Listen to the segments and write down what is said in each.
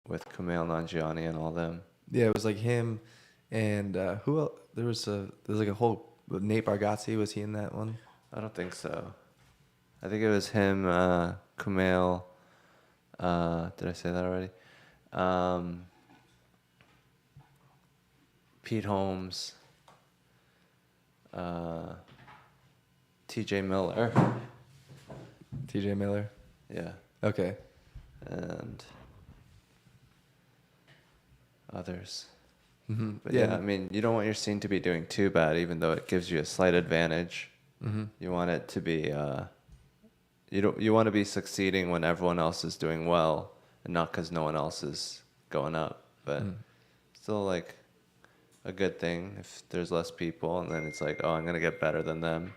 with Kumail Nanjiani and all them. Yeah, it was like him and who else? There's like a whole Nate Bargatze. Was he in that one? I don't think so. I think it was him, Kumail. Did I say that already? Um, Pete Holmes, uh, T.J. Miller. T.J. Miller. Yeah, Okay. and others. Mm-hmm. But yeah, I mean, you don't want your scene to be doing too bad, even though it gives you a slight advantage. Mm-hmm. You want it to be, you want to be succeeding when everyone else is doing well, and not because no one else is going up. But still, like a good thing if there's less people, and then it's like, oh, I'm gonna get better than them.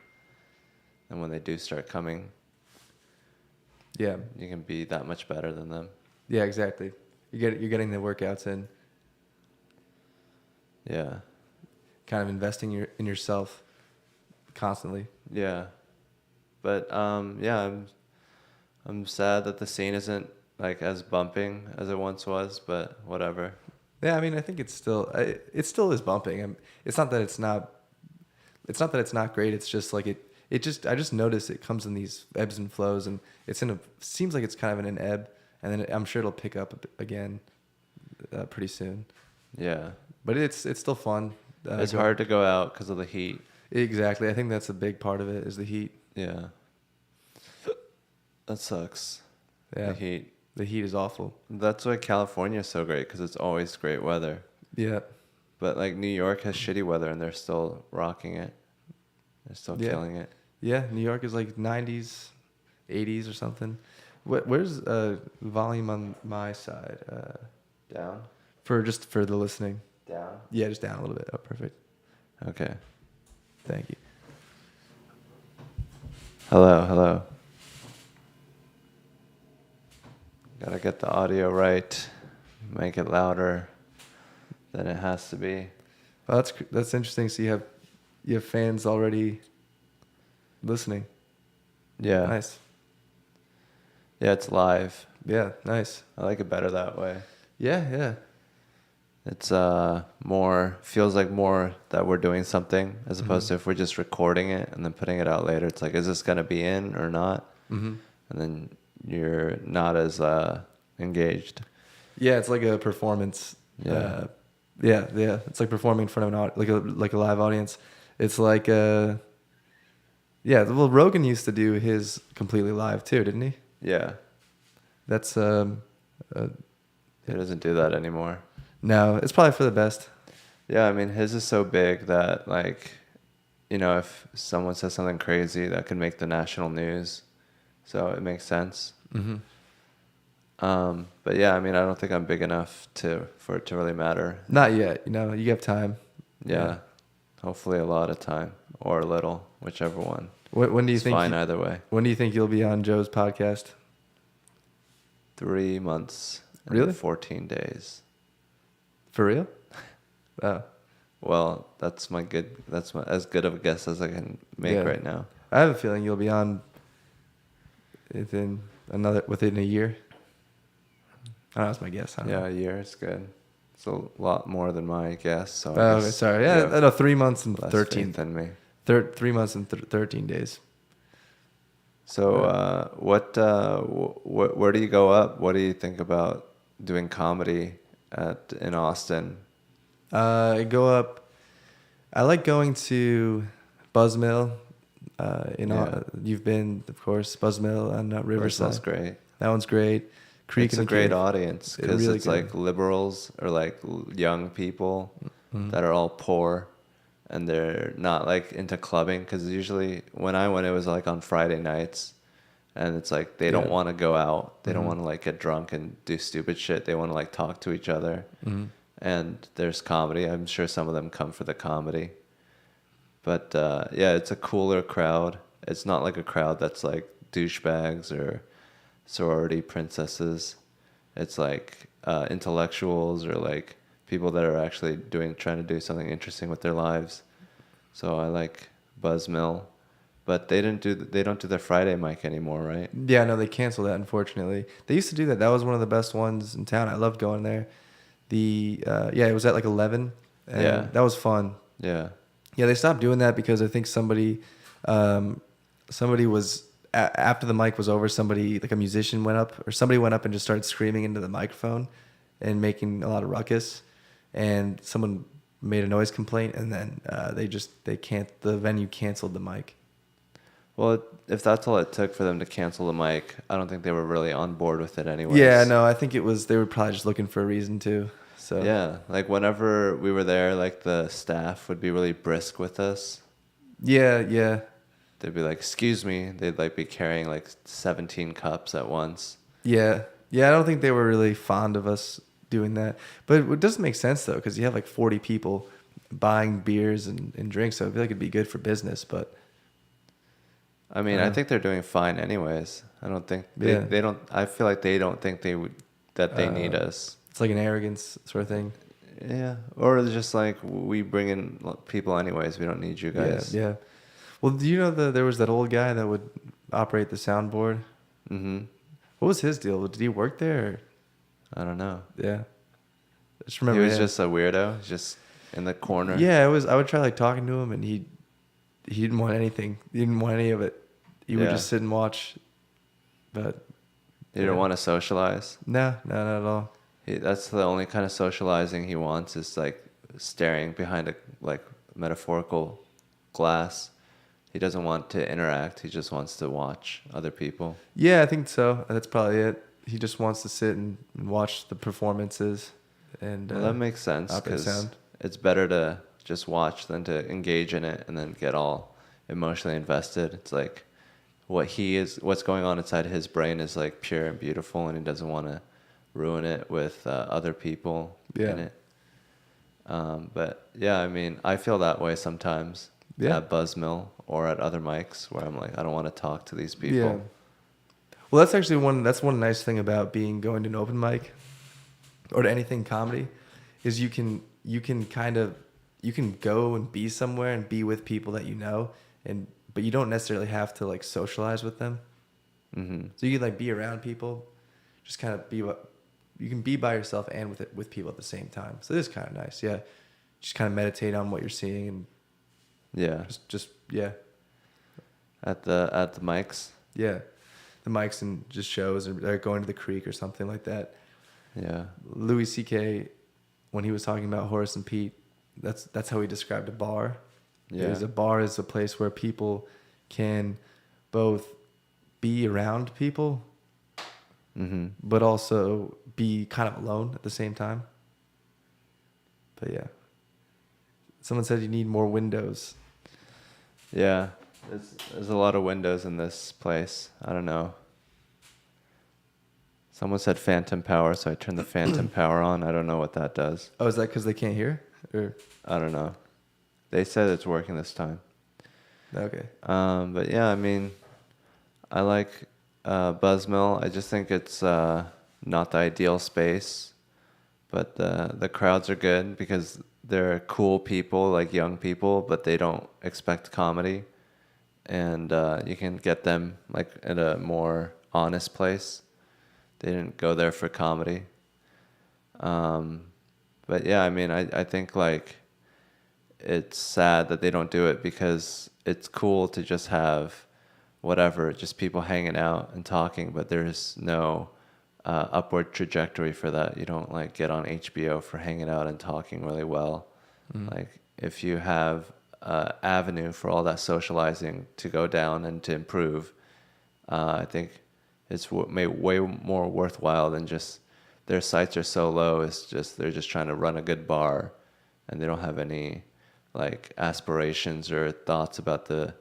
And when they do start coming, Yeah. you can be that much better than them. Yeah. Exactly. You're getting the workouts in. Yeah. Kind of investing in yourself constantly. Yeah. But yeah, I'm sad that the scene isn't like as bumping as it once was, but whatever. Yeah, I mean, I think it still is bumping. It's not that it's not. It's not that it's not great. It's just like I just notice it comes in these ebbs and flows, and seems like it's kind of in an ebb, and then I'm sure it'll pick up again pretty soon. Yeah. But it's still fun. It's hard to go out because of the heat. Exactly. I think that's a big part of it is the heat. Yeah. That sucks. Yeah. The heat. The heat is awful. That's why California is so great, because it's always great weather. Yeah. But like New York has shitty weather and they're still rocking it. They're still killing it. Yeah. New York is like 90s, 80s or something. Where's volume on my side? Down? For the listening. Down? Yeah, just down a little bit. Oh, perfect. Okay. Thank you. Hello. Gotta get the audio right. Make it louder than it has to be. Well, that's interesting. So you have fans already listening. Yeah. Nice. Yeah, it's live. Yeah, nice. I like it better that way. Yeah. It's feels like more that we're doing something, as opposed to if we're just recording it and then putting it out later. It's like, is this gonna be in or not? Mm-hmm. And then you're not as engaged. Yeah, it's like a performance. Yeah. Yeah. It's like performing in front of like a live audience. It's like yeah. Well, Rogan used to do his completely live too, didn't he? Yeah. That's He doesn't do that anymore. no, it's probably for the best. Yeah, I mean, his is so big that, like, if someone says something crazy, that could make the national news. So it makes sense. Mm-hmm. But yeah, I mean, I don't think I'm big enough for it to really matter. Not yet. You have time. Yeah. Hopefully a lot of time or a little, whichever one. When do you It's think? fine either way. When do you think you'll be on Joe's podcast? 3 months. And Really? 14 days. For real? Oh. Well, that's as good of a guess as I can make right now. I have a feeling you'll be on within a year. I don't know, that's my guess. Yeah, a year is good. It's a lot more than my guess. So Okay, sorry. Yeah, I know 3 months and less 13 faith than me. 3 months and 13 days. So where do you go up? What do you think about doing comedy in Austin? I go up. I like going to Buzzmill. You've been, of course, Buzzmill on Riverside. That's great. That one's great. Creek It's in a the great Cave. audience because Really it's good. like liberals or like young people that are all poor, and they're not like into clubbing, because usually when I went, it was like on Friday nights, and it's like they don't want to go out. They don't want to like get drunk and do stupid shit. They want to like talk to each other. And there's comedy. I'm sure some of them come for the comedy. But yeah, it's a cooler crowd. It's not like a crowd that's like douchebags or sorority princesses. It's like intellectuals or like people that are actually trying to do something interesting with their lives. So I like Buzzmill. But they don't do the Friday mic anymore, right? Yeah, no, they canceled that, unfortunately. They used to do that. That was one of the best ones in town. I loved going there. Yeah, it was at like 11, Yeah. and that was fun. Yeah. Yeah, they stopped doing that because I think um, somebody was after the mic was over. Somebody, like a musician, went up, or somebody went up and just started screaming into the microphone and making a lot of ruckus, and someone made a noise complaint, and then the venue canceled the mic. Well, if that's all it took for them to cancel the mic, I don't think they were really on board with it anyways. Yeah, no, I think they were probably just looking for a reason to. So Yeah, like whenever we were there, like the staff would be really brisk with us. yeah. They'd be like, "Excuse me." They'd like be carrying like 17 cups at once. Yeah. Yeah, I don't think they were really fond of us doing that. But it doesn't make sense, though, because you have like 40 people buying beers and drinks. So I feel like it'd be good for business. But I mean, I think they're doing fine anyways. I don't think Yeah. they don't. I feel like they don't think that they need us. it's like an arrogance sort of thing. Yeah, or it's just like we bring in people anyways. We don't need you guys. Yeah. Well, do you know there was that old guy that would operate the soundboard? Mm-hmm. What was his deal? Did he work there? I don't know. Yeah. I just He remember was him. just a weirdo, just in the corner. Yeah, it was. I would try like talking to him, and he didn't want anything. He didn't want any of it. He would Yeah. just sit and watch. But You don't want to socialize. no, not at all. That's the only kind of socializing he wants is like staring behind a like metaphorical glass. He doesn't want to interact. He just wants to watch other people. Yeah, I think so. That's probably it. He just wants to sit and watch the performances. And Well, that makes sense operate because sound. it's better to just watch than to engage in it and then get all emotionally invested. It's like what's going on inside his brain is like pure and beautiful, and he doesn't want to ruin it with other people in it. But yeah, I mean, I feel that way sometimes at Buzzmill or at other mics where I'm like, I don't want to talk to these people. Yeah. Well, that's actually one nice thing about going to an open mic or to anything comedy is you can go and be somewhere and be with people that you know, but you don't necessarily have to like socialize with them. Mm-hmm. So you can like be around people, just kind of you can be by yourself and with people at the same time. So it is kind of nice. Yeah. Just kind of meditate on what you're seeing and Yeah. just yeah. At the mics. Yeah. The mics and just shows or going to the creek or something like that. Yeah. Louis C.K., when he was talking about Horace and Pete, that's how he described a bar. Yeah. A bar is a place where people can both be around people, Mm-hmm. but also be kind of alone at the same time. But yeah. Someone said you need more windows. Yeah. There's a lot of windows in this place. I don't know. Someone said phantom power, so I turned the phantom power on. I don't know what that does. Oh, is that because they can't hear? Or I don't know. They said it's working this time. okay. But yeah, I mean, I like Buzzmill. I just think it's not the ideal space, but the crowds are good because they're cool people, like young people, but they don't expect comedy, and you can get them like at a more honest place. They didn't go there for comedy. But yeah, I mean, I think like it's sad that they don't do it because it's cool to just have whatever, just people hanging out and talking, but there's no upward trajectory for that. You don't like get on HBO for hanging out and talking really well. Like if you have avenue for all that socializing to go down and to improve, I think it's way more worthwhile than just their sights are so low. It's just they're just trying to run a good bar, and they don't have any like aspirations or thoughts about the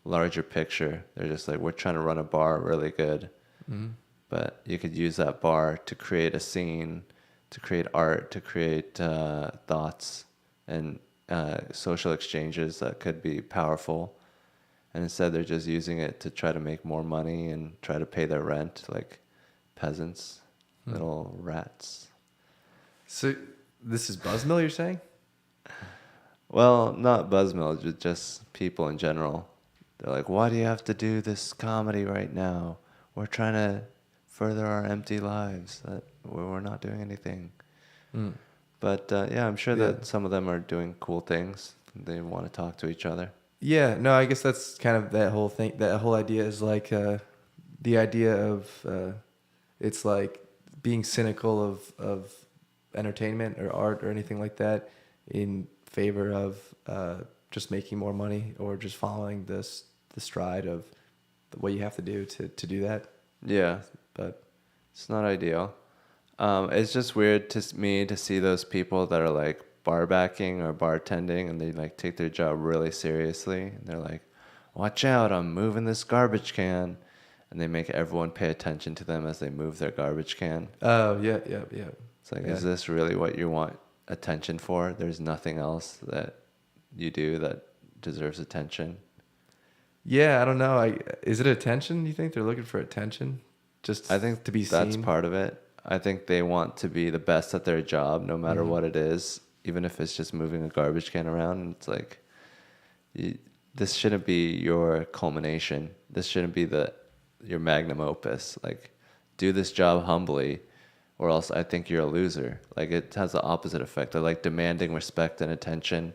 larger picture. They're just like, we're trying to run a bar really good. Mm-hmm. But you could use that bar to create a scene, to create art, to create thoughts and social exchanges that could be powerful. And instead they're just using it to try to make more money and try to pay their rent like peasants, little rats. So this is Buzzmill, you're saying? Well, not Buzzmill, just people in general. they're like, why do you have to do this comedy right now? We're trying to further our empty lives. That we're not doing anything. Mm. But yeah, I'm sure Yeah. that some of them are doing cool things. They want to talk to each other. Yeah, no, I guess that's kind of that whole thing. That whole idea is like the idea of it's like being cynical of entertainment or art or anything like that in favor of just making more money or just following the stride of what you have to do to do that. Yeah, But it's not ideal. It's just weird to me to see those people that are like bar backing or bartending and they like take their job really seriously. And they're like, watch out, I'm moving this garbage can. And they make everyone pay attention to them as they move their garbage can. oh yeah. It's like, Yeah. is this really what you want attention for? There's nothing else that you do that deserves attention. Yeah, I don't know. Is it attention? You think they're looking for attention? Just I think to be that's seen? part of it. I think they want to be the best at their job, no matter Mhm. what it is, even if it's just moving a garbage can around. It's like, this shouldn't be your culmination. This shouldn't be your magnum opus. Like, do this job humbly, or else I think you're a loser. Like, it has the opposite effect. They're like demanding respect and attention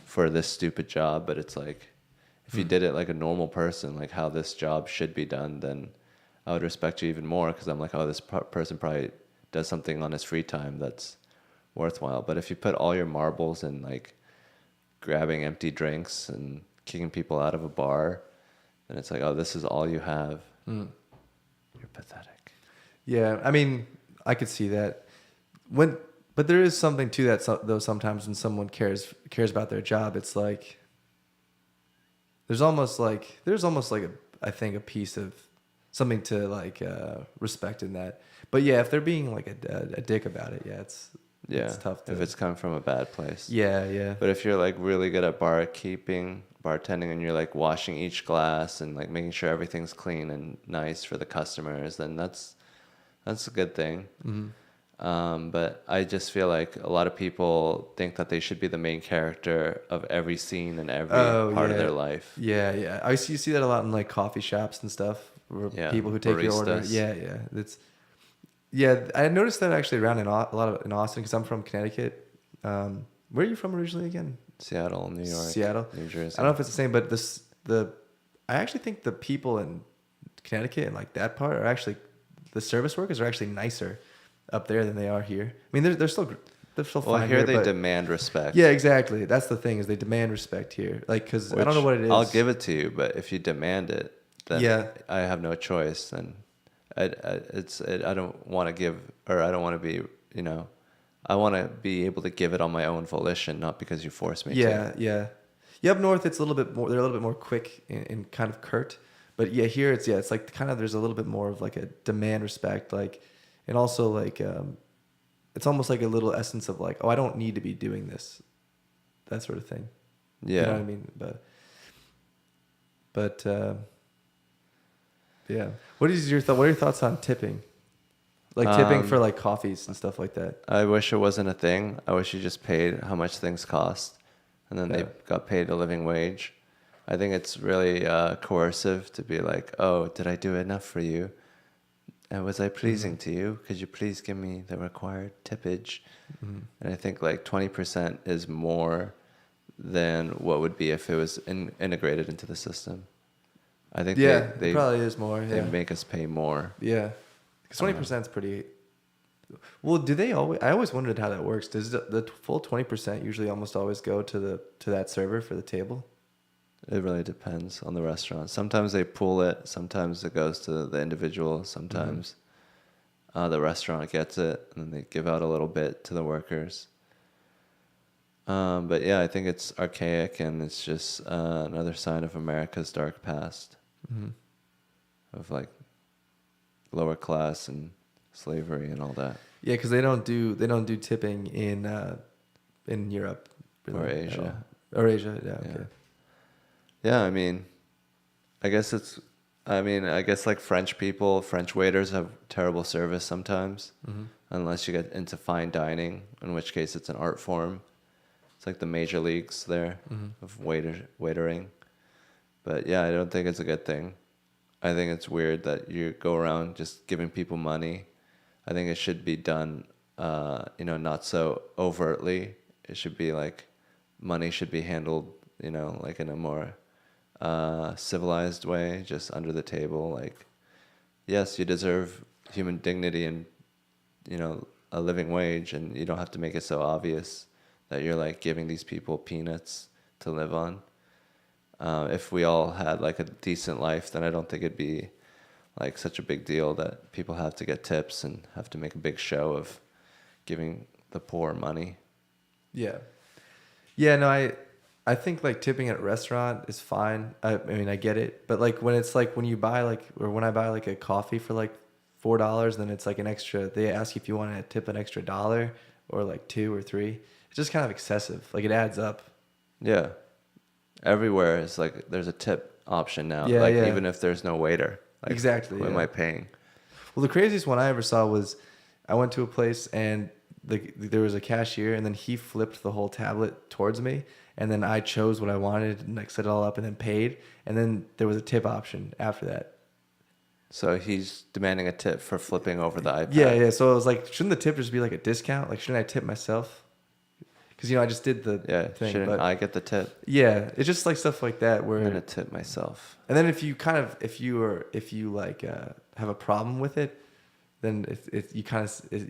for this stupid job, but it's like, if you did it like a normal person, like how this job should be done, then I would respect you even more because I'm like, oh, this person probably does something on his free time that's worthwhile. But if you put all your marbles in like grabbing empty drinks and kicking people out of a bar, then it's like, oh, this is all you have. Mm. You're pathetic. Yeah, I mean, I could see that. But there is something to that though. Sometimes when someone cares about their job, it's like there's almost like I think a piece of something to like respect in that. But yeah, if they're being like a dick about it, yeah, it's tough. If it's coming from a bad place. Yeah. But if you're like really good at bartending, and you're like washing each glass and like making sure everything's clean and nice for the customers, then that's a good thing. Mm-hmm. But I just feel like a lot of people think that they should be the main character of every scene and every part of their life. Yeah. You see that a lot in like coffee shops and stuff. Where people who take your order. Baristas. I noticed that actually around a lot of in Austin because I'm from Connecticut. Where are you from originally again? Seattle, New York, Seattle, New Jersey. I don't know if it's the same, but I actually think the people in Connecticut and like that part are actually the service workers are actually nicer up there than they are here. I mean, they're still fine. Well, here they demand respect. Yeah, exactly. That's the thing is they demand respect here. Like, because I don't know what it is. I'll give it to you, but if you demand it, then I have no choice. And I don't want to give, or I don't want to be, I want to be able to give it on my own volition, not because you force me to. Yeah, up north it's a little bit more. They're a little bit more quick and kind of curt. But yeah, here it's like kind of there's a little bit more of like a demand respect, like, and also like it's almost like a little essence of like, oh, I don't need to be doing this, that sort of thing. Yeah, you know what I mean. But yeah. What are your thoughts on tipping? Like tipping for like coffees and stuff like that. I wish it wasn't a thing. I wish you just paid how much things cost, and then they got paid a living wage. I think it's really coercive to be like, oh, did I do enough for you? And was I pleasing to you? Could you please give me the required tippage? Mm-hmm. And I think like 20% is more than what would be if it was integrated into the system. I think they it probably is more. They make us pay more. Yeah, because 20% is pretty. Well, do they always? I always wondered how that works. Does the full 20% usually almost always go to that server for the table? It really depends on the restaurant. Sometimes they pool it. Sometimes it goes to the individual. Sometimes the restaurant gets it, and then they give out a little bit to the workers. But yeah, I think it's archaic, and it's just another sign of America's dark past, of like lower class and slavery and all that. Yeah, because they don't do tipping in Europe really, or Asia. Or Asia, yeah. Okay. Yeah, I mean, I guess like French waiters have terrible service sometimes, unless you get into fine dining, in which case it's an art form. It's like the major leagues there of waitering. But yeah, I don't think it's a good thing. I think it's weird that you go around just giving people money. I think it should be done, not so overtly. It should be like money should be handled, like in a more civilized way, just under the table. Like, yes, you deserve human dignity and, a living wage, and you don't have to make it so obvious that you're like giving these people peanuts to live on. If we all had like a decent life, then I don't think it'd be like such a big deal that people have to get tips and have to make a big show of giving the poor money. Yeah. Yeah, no, I think like tipping at a restaurant is fine. I mean, I get it, but like when it's like when you buy like or when I buy like a coffee for like $4, then it's like an extra. They ask you if you want to tip an extra $1 or like 2 or 3. It's just kind of excessive. Like it adds up. Yeah. Everywhere is like there's a tip option now. Yeah, like yeah. even if there's no waiter. Like, Exactly. who am Yeah. I paying? Well, the craziest one I ever saw was I went to a place and there was a cashier, and then he flipped the whole tablet towards me, and then I chose what I wanted and like set it all up and then paid, and then there was a tip option after that. So he's demanding a tip for flipping over the iPad. Yeah, yeah. So I was like, shouldn't the tip just be like a discount? Like, shouldn't I tip myself? Because I just did the thing. Shouldn't but I get the tip? yeah, it's just like stuff like that where. I'm gonna tip myself. And then if you like have a problem with it, then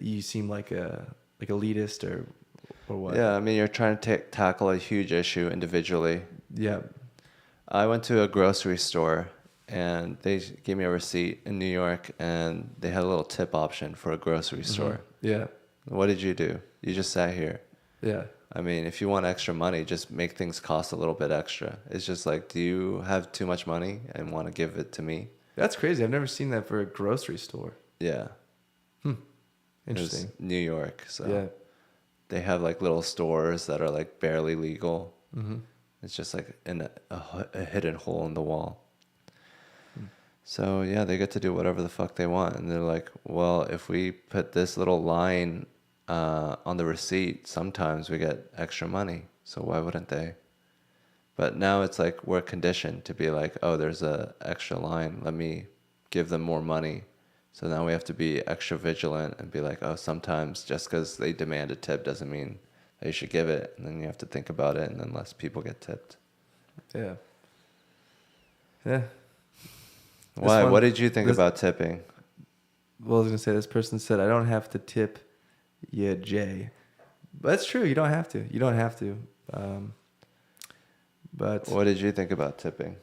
you seem like like elitist or what? Yeah, I mean you're trying to tackle a huge issue individually. Yeah. I went to a grocery store and they gave me a receipt in New York and they had a little tip option for a grocery store. Yeah. What did you do? You just sat here. Yeah. I mean, if you want extra money, just make things cost a little bit extra. It's just like, do you have too much money and want to give it to me? That's crazy. I've never seen that for a grocery store. Yeah. Interesting. It's New York, so Yeah. they have like little stores that are like barely legal. Mm-hmm. It's just like in a hidden hole in the wall. So yeah, they get to do whatever the fuck they want, and they're like, well, if we put this little line on the receipt, sometimes we get extra money. So why wouldn't they? But now it's like we're conditioned to be like, oh, there's a extra line. Let me give them more money. So now we have to be extra vigilant and be like, oh, sometimes just because they demand a tip doesn't mean that you should give it. And then you have to think about it, and then less people get tipped. Yeah. Yeah. Why? What did you think about tipping? Well, I was gonna say this person said I don't have to tip you, Jay. But that's true. You don't have to. You don't have to. But What did you think about tipping?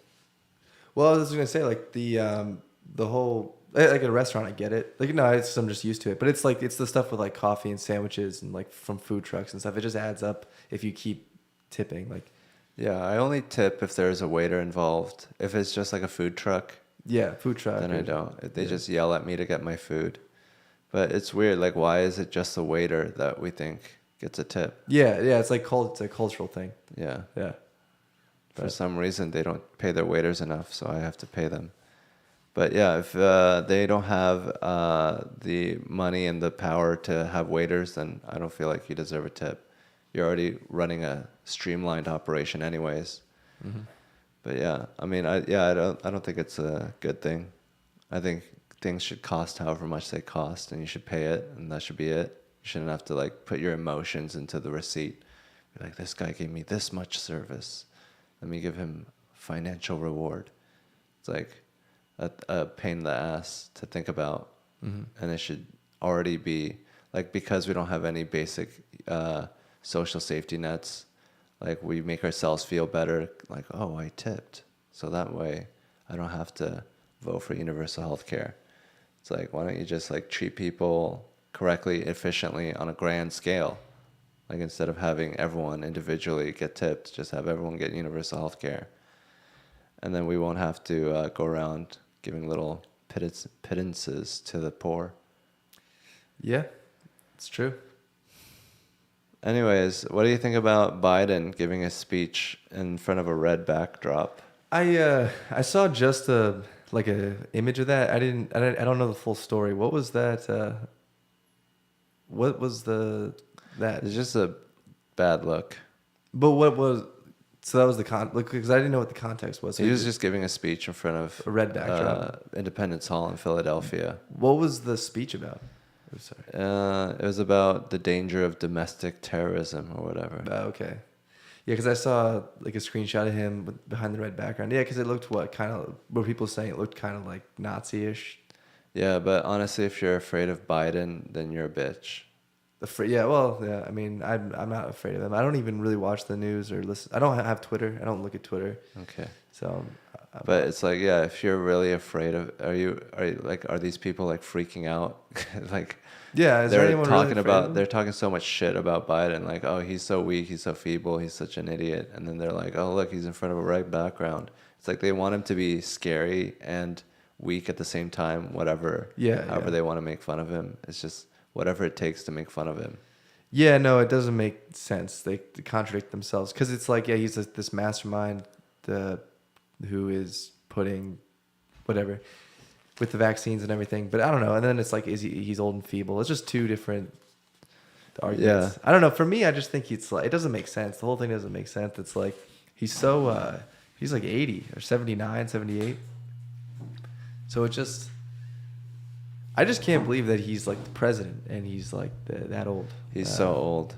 well, I was gonna say like the whole like at a restaurant, I get it. Like no, I'm just used to it. But it's like it's the stuff with like coffee and sandwiches and like from food trucks and stuff. It just adds up if you keep tipping. Like Yeah, I only tip if there's a waiter involved. If it's just like a food truck, yeah, food truck. then I don't. They just yell at me to get my food. But it's weird. Like, why is it just the waiter that we think gets a tip? Yeah, yeah. It's like it's a cultural thing. Yeah. Yeah. For some reason, they don't pay their waiters enough, so I have to pay them. But yeah, if they don't have the money and the power to have waiters, then I don't feel like you deserve a tip. You're already running a streamlined operation, anyways. Mm-hmm. But yeah, I mean, I don't think it's a good thing. I think things should cost however much they cost, and you should pay it, and that should be it. You shouldn't have to like put your emotions into the receipt. Be like, this guy gave me this much service. Let me give him financial reward. It's like a pain in the ass to think about, and it should already be like, because we don't have any basic social safety nets. Like, we make ourselves feel better, like, oh, I tipped. So that way I don't have to vote for universal health care. It's like, why don't you just like treat people correctly, efficiently on a grand scale? Like, instead of having everyone individually get tipped, just have everyone get universal health care. And then we won't have to go around giving little pittances to the poor. Yeah, it's true. Anyways, what do you think about Biden giving a speech in front of a red backdrop? I saw just a image of that. I don't know the full story. What was that? What was that? It's just a bad look. But what was? So that was because I didn't know what the context was. So He was just giving a speech in front of a red backdrop. Independence Hall in Philadelphia. What was the speech about? I'm sorry. It was about the danger of domestic terrorism or whatever. Okay. Yeah, because I saw like a screenshot of him behind the red background. Yeah, because it looked were people saying it looked kind of like Nazi-ish. Yeah, but honestly, if you're afraid of Biden, then you're a bitch. Yeah. I mean, I'm not afraid of them. I don't even really watch the news or listen. I don't have Twitter. I don't look at Twitter. Okay. So. But it's like, yeah, if you're really afraid of, are these people like freaking out? Like, yeah, is there they're anyone talking really afraid of him? they're talking so much shit about Biden, like, oh, he's so weak, he's so feeble, he's such an idiot, and then they're like, oh, look, he's in front of a red background. It's like they want him to be scary and weak at the same time, whatever. Yeah. However they want to make fun of him, it's just whatever it takes to make fun of him. Yeah, no, it doesn't make sense. They contradict themselves because it's like, yeah, he's this mastermind, who is putting whatever with the vaccines and everything. But I don't know. And then it's like, he's old and feeble? It's just two different arguments. Yeah. I don't know. For me, I just think it's like, it doesn't make sense. The whole thing doesn't make sense. It's like he's so he's like 80 or 79, 78. So I just can't believe that he's like the president and he's like that old. He's so old.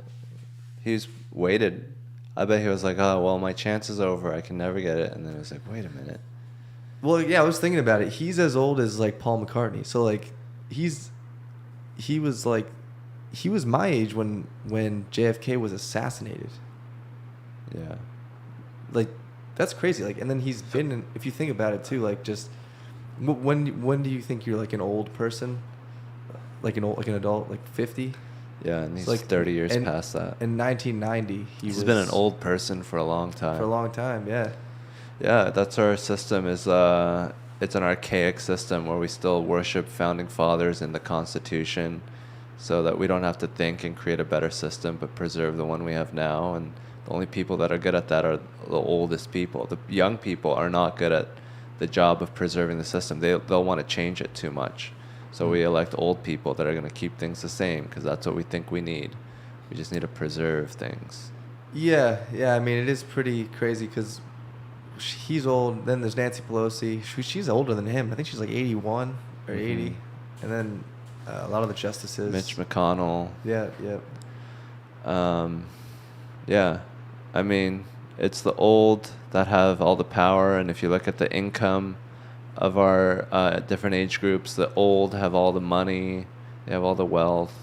He's waited. I bet he was like, oh, well, my chance is over. I can never get it. And then it was like, wait a minute. Well, yeah, I was thinking about it. He's as old as like Paul McCartney. So like he was my age when JFK was assassinated. Yeah. Like that's crazy. Like, and then he's been, if you think about it too, like just when do you think you're like an old person? Like an adult, like 50? Yeah, and he's like 30 years past that. In 1990, he's been an old person for a long time. For a long time, yeah. Yeah, that's our system. It's an archaic system where we still worship founding fathers in the Constitution, so that we don't have to think and create a better system, but preserve the one we have now. And the only people that are good at that are the oldest people. The young people are not good at the job of preserving the system. They'll want to change it too much. So we elect old people that are going to keep things the same because that's what we think we need. We just need to preserve things. Yeah. I mean, it is pretty crazy because he's old. Then there's Nancy Pelosi. She's older than him. I think she's like 81 or 80. And then a lot of the justices. Mitch McConnell. Yeah. Yeah. I mean, it's the old that have all the power. And if you look at the income of our different age groups, the old have all the money, they have all the wealth.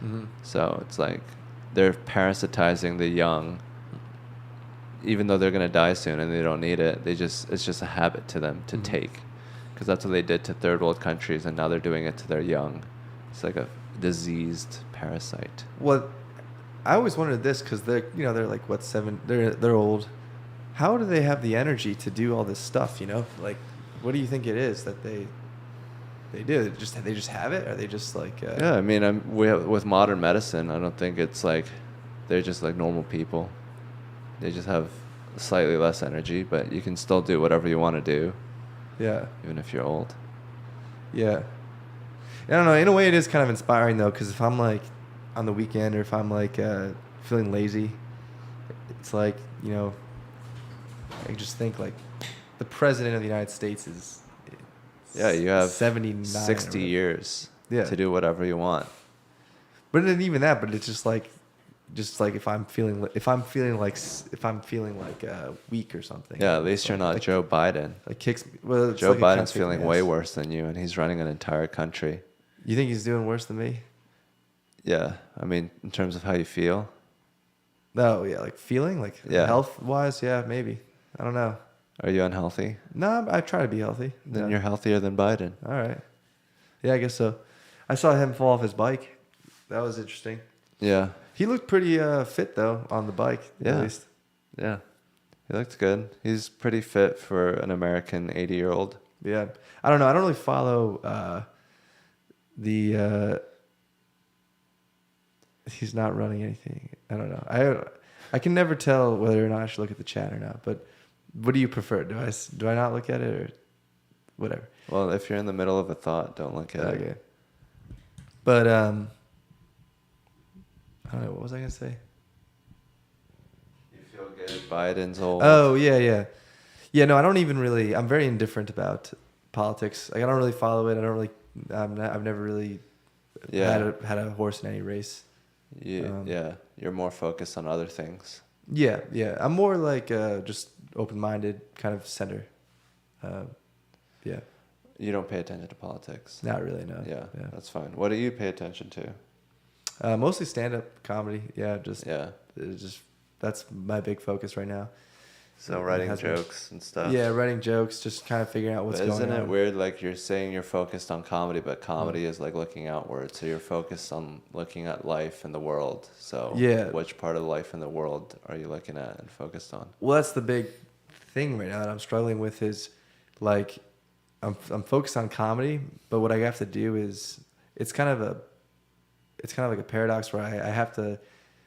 Mm-hmm. So it's like they're parasitizing the young, even though they're gonna die soon and they don't need it. It's just a habit to them to take, because that's what they did to third world countries, and now they're doing it to their young. It's like a diseased parasite. Well, I always wondered this because they're like what, 7? They're old. How do they have the energy to do all this stuff? Like. What do you think it is that they do? They just have it? Or are they just like? Yeah, I mean, with modern medicine, I don't think it's like they're just like normal people. They just have slightly less energy, but you can still do whatever you want to do. Yeah. Even if you're old. Yeah. I don't know. In a way, it is kind of inspiring though, because if I'm like on the weekend or if I'm like feeling lazy, it's like I just think like. The president of the United States is you have 79 60 years to do whatever you want. But not even that, but it's just like if I'm feeling like weak or something. Yeah, at least you're not like, Joe Biden. Like kicks. Well, Joe Biden's feeling way worse than you, and he's running an entire country. You think he's doing worse than me? Yeah, I mean, in terms of how you feel. No, yeah, like feeling, like health wise, yeah, maybe. I don't know. Are you unhealthy? No, I try to be healthy. Then you're healthier than Biden. All right. Yeah, I guess so. I saw him fall off his bike. That was interesting. Yeah. He looked pretty fit, though, on the bike, at least. Yeah. He looked good. He's pretty fit for an American 80-year-old. Yeah. I don't know. I don't really follow he's not running anything. I don't know. I can never tell whether or not I should look at the chat or not, but... What do you prefer? Do I not look at it or whatever? Well, if you're in the middle of a thought, don't look at it. But I don't know. What was I gonna say? You feel good Biden's old. Oh yeah. Yeah, no, I don't even really. I'm very indifferent about politics. Like I don't really follow it. I don't really. I've never really Yeah. had a horse in any race. Yeah. You're more focused on other things. Yeah. I'm more like just open-minded kind of center. Yeah, You don't pay attention to politics. not really. No. Yeah, Yeah. that's fine. What do you pay attention to? Mostly stand-up comedy. Yeah, Yeah. it's just that's my big focus right now. So It writing has been. jokes and stuff. Yeah, writing jokes, just kind of figuring out what's But going on. isn't it weird? Like you're saying you're focused on comedy, but comedy is like looking outward. So you're focused on looking at life and the world. So Yeah. which part of life and the world are you looking at and focused on? Well, that's the big thing right now that I'm struggling with is like I'm focused on comedy, but what I have to do is it's kind of like a paradox where I have to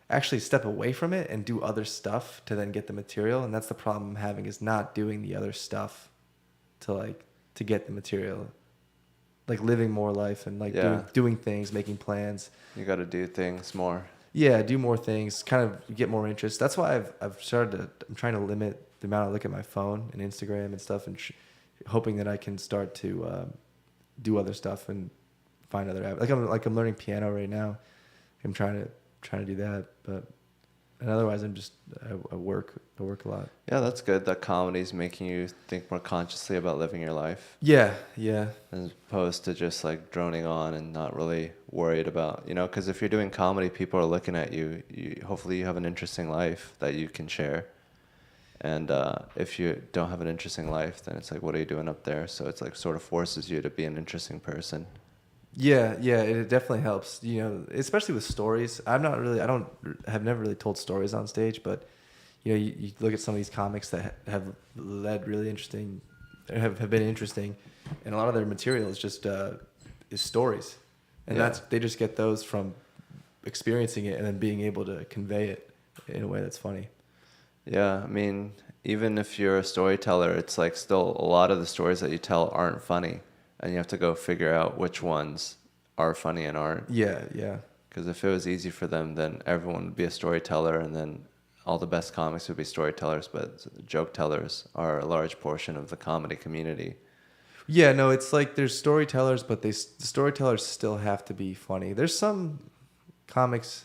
actually step away from it and do other stuff to then get the material, and that's the problem I'm having is not doing the other stuff to get the material, like living more life and like doing things, making plans. You got to do things more. Yeah, do more things, kind of get more interest. That's why I'm trying to limit the amount I look at my phone and Instagram and stuff, and hoping that I can start to do other stuff and find other I'm learning piano right now. I'm trying to do that, and otherwise I work a lot. Yeah, that's good. That comedy's making you think more consciously about living your life. Yeah. As opposed to just like droning on and not really worried about, because if you're doing comedy, people are looking at you. Hopefully you have an interesting life that you can share. And if you don't have an interesting life, then it's like, what are you doing up there? So it's like sort of forces you to be an interesting person. Yeah, it definitely helps. Especially with stories. Have never really told stories on stage, but you look at some of these comics that have led really interesting, have been interesting, and a lot of their material is just is stories, and they just get those from experiencing it and then being able to convey it in a way that's funny. Yeah, I mean, even if you're a storyteller, it's like still a lot of the stories that you tell aren't funny. And you have to go figure out which ones are funny and aren't. Yeah. Because if it was easy for them, then everyone would be a storyteller, and then all the best comics would be storytellers. But joke tellers are a large portion of the comedy community. Yeah, no, it's like there's storytellers, but the storytellers still have to be funny. There's some comics.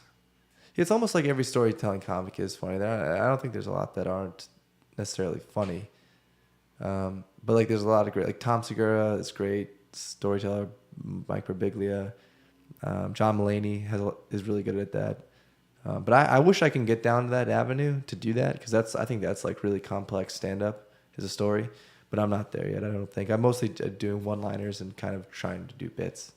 It's almost like every storytelling comic is funny. I don't think there's a lot that aren't necessarily funny. But like there's a lot of great, like Tom Segura is great storyteller, Mike Birbiglia, John Mulaney is really good at that. But I wish I can get down to that avenue to do that, because I think that's like really complex stand up is a story, but I'm not there yet. I don't think I'm mostly doing one-liners and kind of trying to do bits.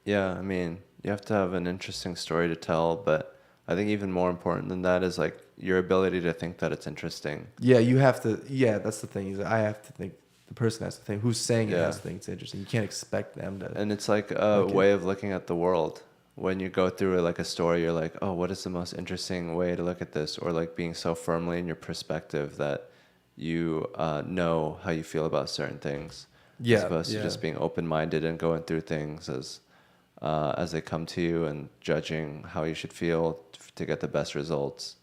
Yeah, I mean, you have to have an interesting story to tell, but I think even more important than that is like your ability to think that it's interesting. Yeah, you have to. Yeah, that's the thing. Is I have to think. The person has to think. Who's saying it has to think it's interesting. You can't expect them to. And it's like a way of looking at the world. When you go through like a story, you're like, oh, what is the most interesting way to look at this? Or like being so firmly in your perspective that you know how you feel about certain things. Yeah. As opposed to just being open-minded and going through things as they come to you and judging how you should feel to get the best results.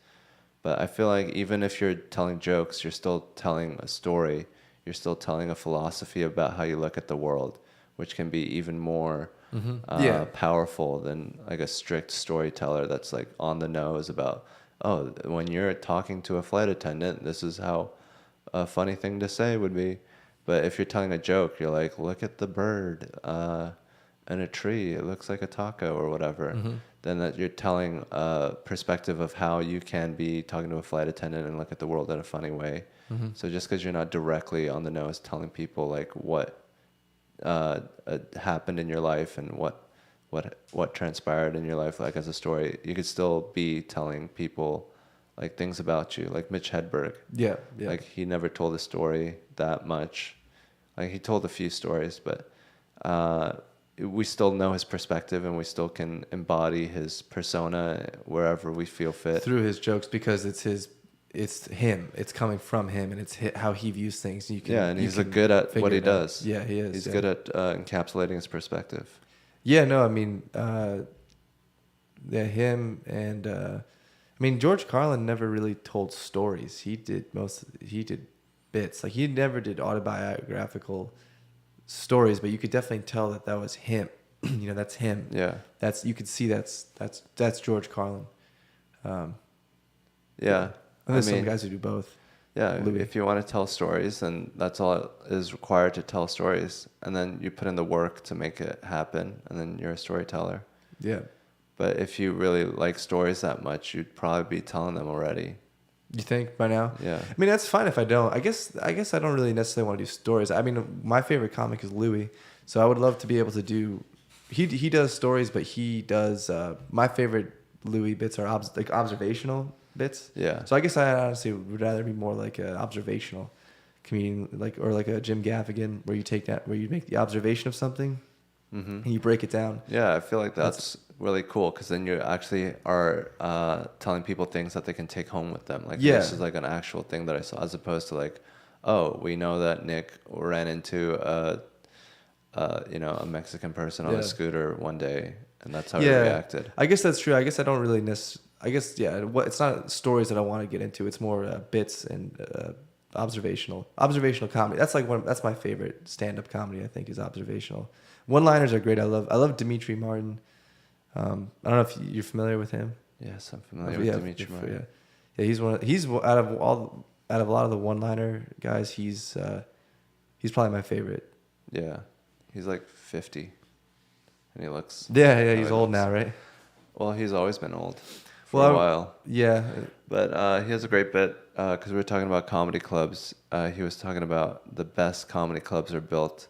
But I feel like even if you're telling jokes, you're still telling a story. You're still telling a philosophy about how you look at the world, which can be even more powerful than like a strict storyteller that's like on the nose about, oh, when you're talking to a flight attendant, this is how a funny thing to say would be. But if you're telling a joke, you're like, look at the bird in a tree. It looks like a taco or whatever. Mm-hmm. Then that you're telling a perspective of how you can be talking to a flight attendant and look at the world in a funny way. Mm-hmm. So just because you're not directly on the nose telling people like what happened in your life and what transpired in your life like as a story, you could still be telling people like things about you, like Mitch Hedberg. Yeah. Like he never told a story that much. Like he told a few stories, but we still know his perspective and we still can embody his persona wherever we feel fit through his jokes, because it's him. It's coming from him, and it's how he views things. And he's good at what he does. Yeah, he is. He's good at encapsulating his perspective. Yeah, no, I mean, him and I mean, George Carlin never really told stories. He did bits. Like he never did autobiographical stories, but you could definitely tell that that was him. You know, that's him. Yeah. That's you could see that's George Carlin. Yeah. And there's some guys who do both. Yeah, Louis. if you want to tell stories, then that's all is required to tell stories. And then you put in the work to make it happen, and then you're a storyteller. Yeah. But if you really like stories that much, you'd probably be telling them already. You think by now? Yeah. I mean, that's fine if I don't. I guess I don't really necessarily want to do stories. I mean, my favorite comic is Louis, so I would love to be able to do. He does stories, but he does. My favorite Louis bits are observational bits. Yeah. So I guess I honestly would rather be more like an observational comedian, or like a Jim Gaffigan, where you make the observation of something, and you break it down. Yeah, I feel like that's really cool because then you actually are telling people things that they can take home with them. Like this is like an actual thing that I saw, as opposed to like, oh, we know that Nick ran into a Mexican person on a scooter one day, and that's how he reacted. I guess that's true. I guess I don't really it's not stories that I want to get into. It's more bits and observational comedy. That's my favorite stand-up comedy. I think is observational. One-liners are great. I love Dimitri Martin. I don't know if you're familiar with him. Yes, I'm familiar with Dimitri Martin. Yeah, he's out of a lot of the one-liner guys. He's probably my favorite. Yeah, he's like 50, and he looks. Yeah, he's old now, right? Well, he's always been old for a while. Yeah, but he has a great bit because we were talking about comedy clubs. He was talking about the best comedy clubs are built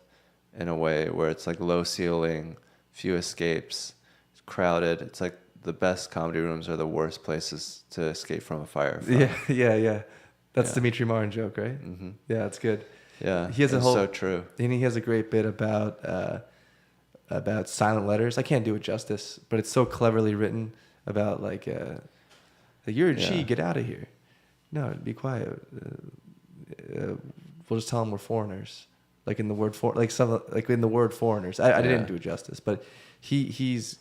in a way where it's like low ceiling, few escapes, it's crowded. It's like the best comedy rooms are the worst places to escape from a fire. Yeah. That's Dimitri Martin joke, right? Mm-hmm. Yeah, that's good. Yeah, he has so true. And he has a great bit about silent letters. I can't do it justice, but it's so cleverly written about like you're a G, get out of here. No, be quiet. We'll just tell them we're foreigners. Like in the word foreigners. I didn't do it justice, but he's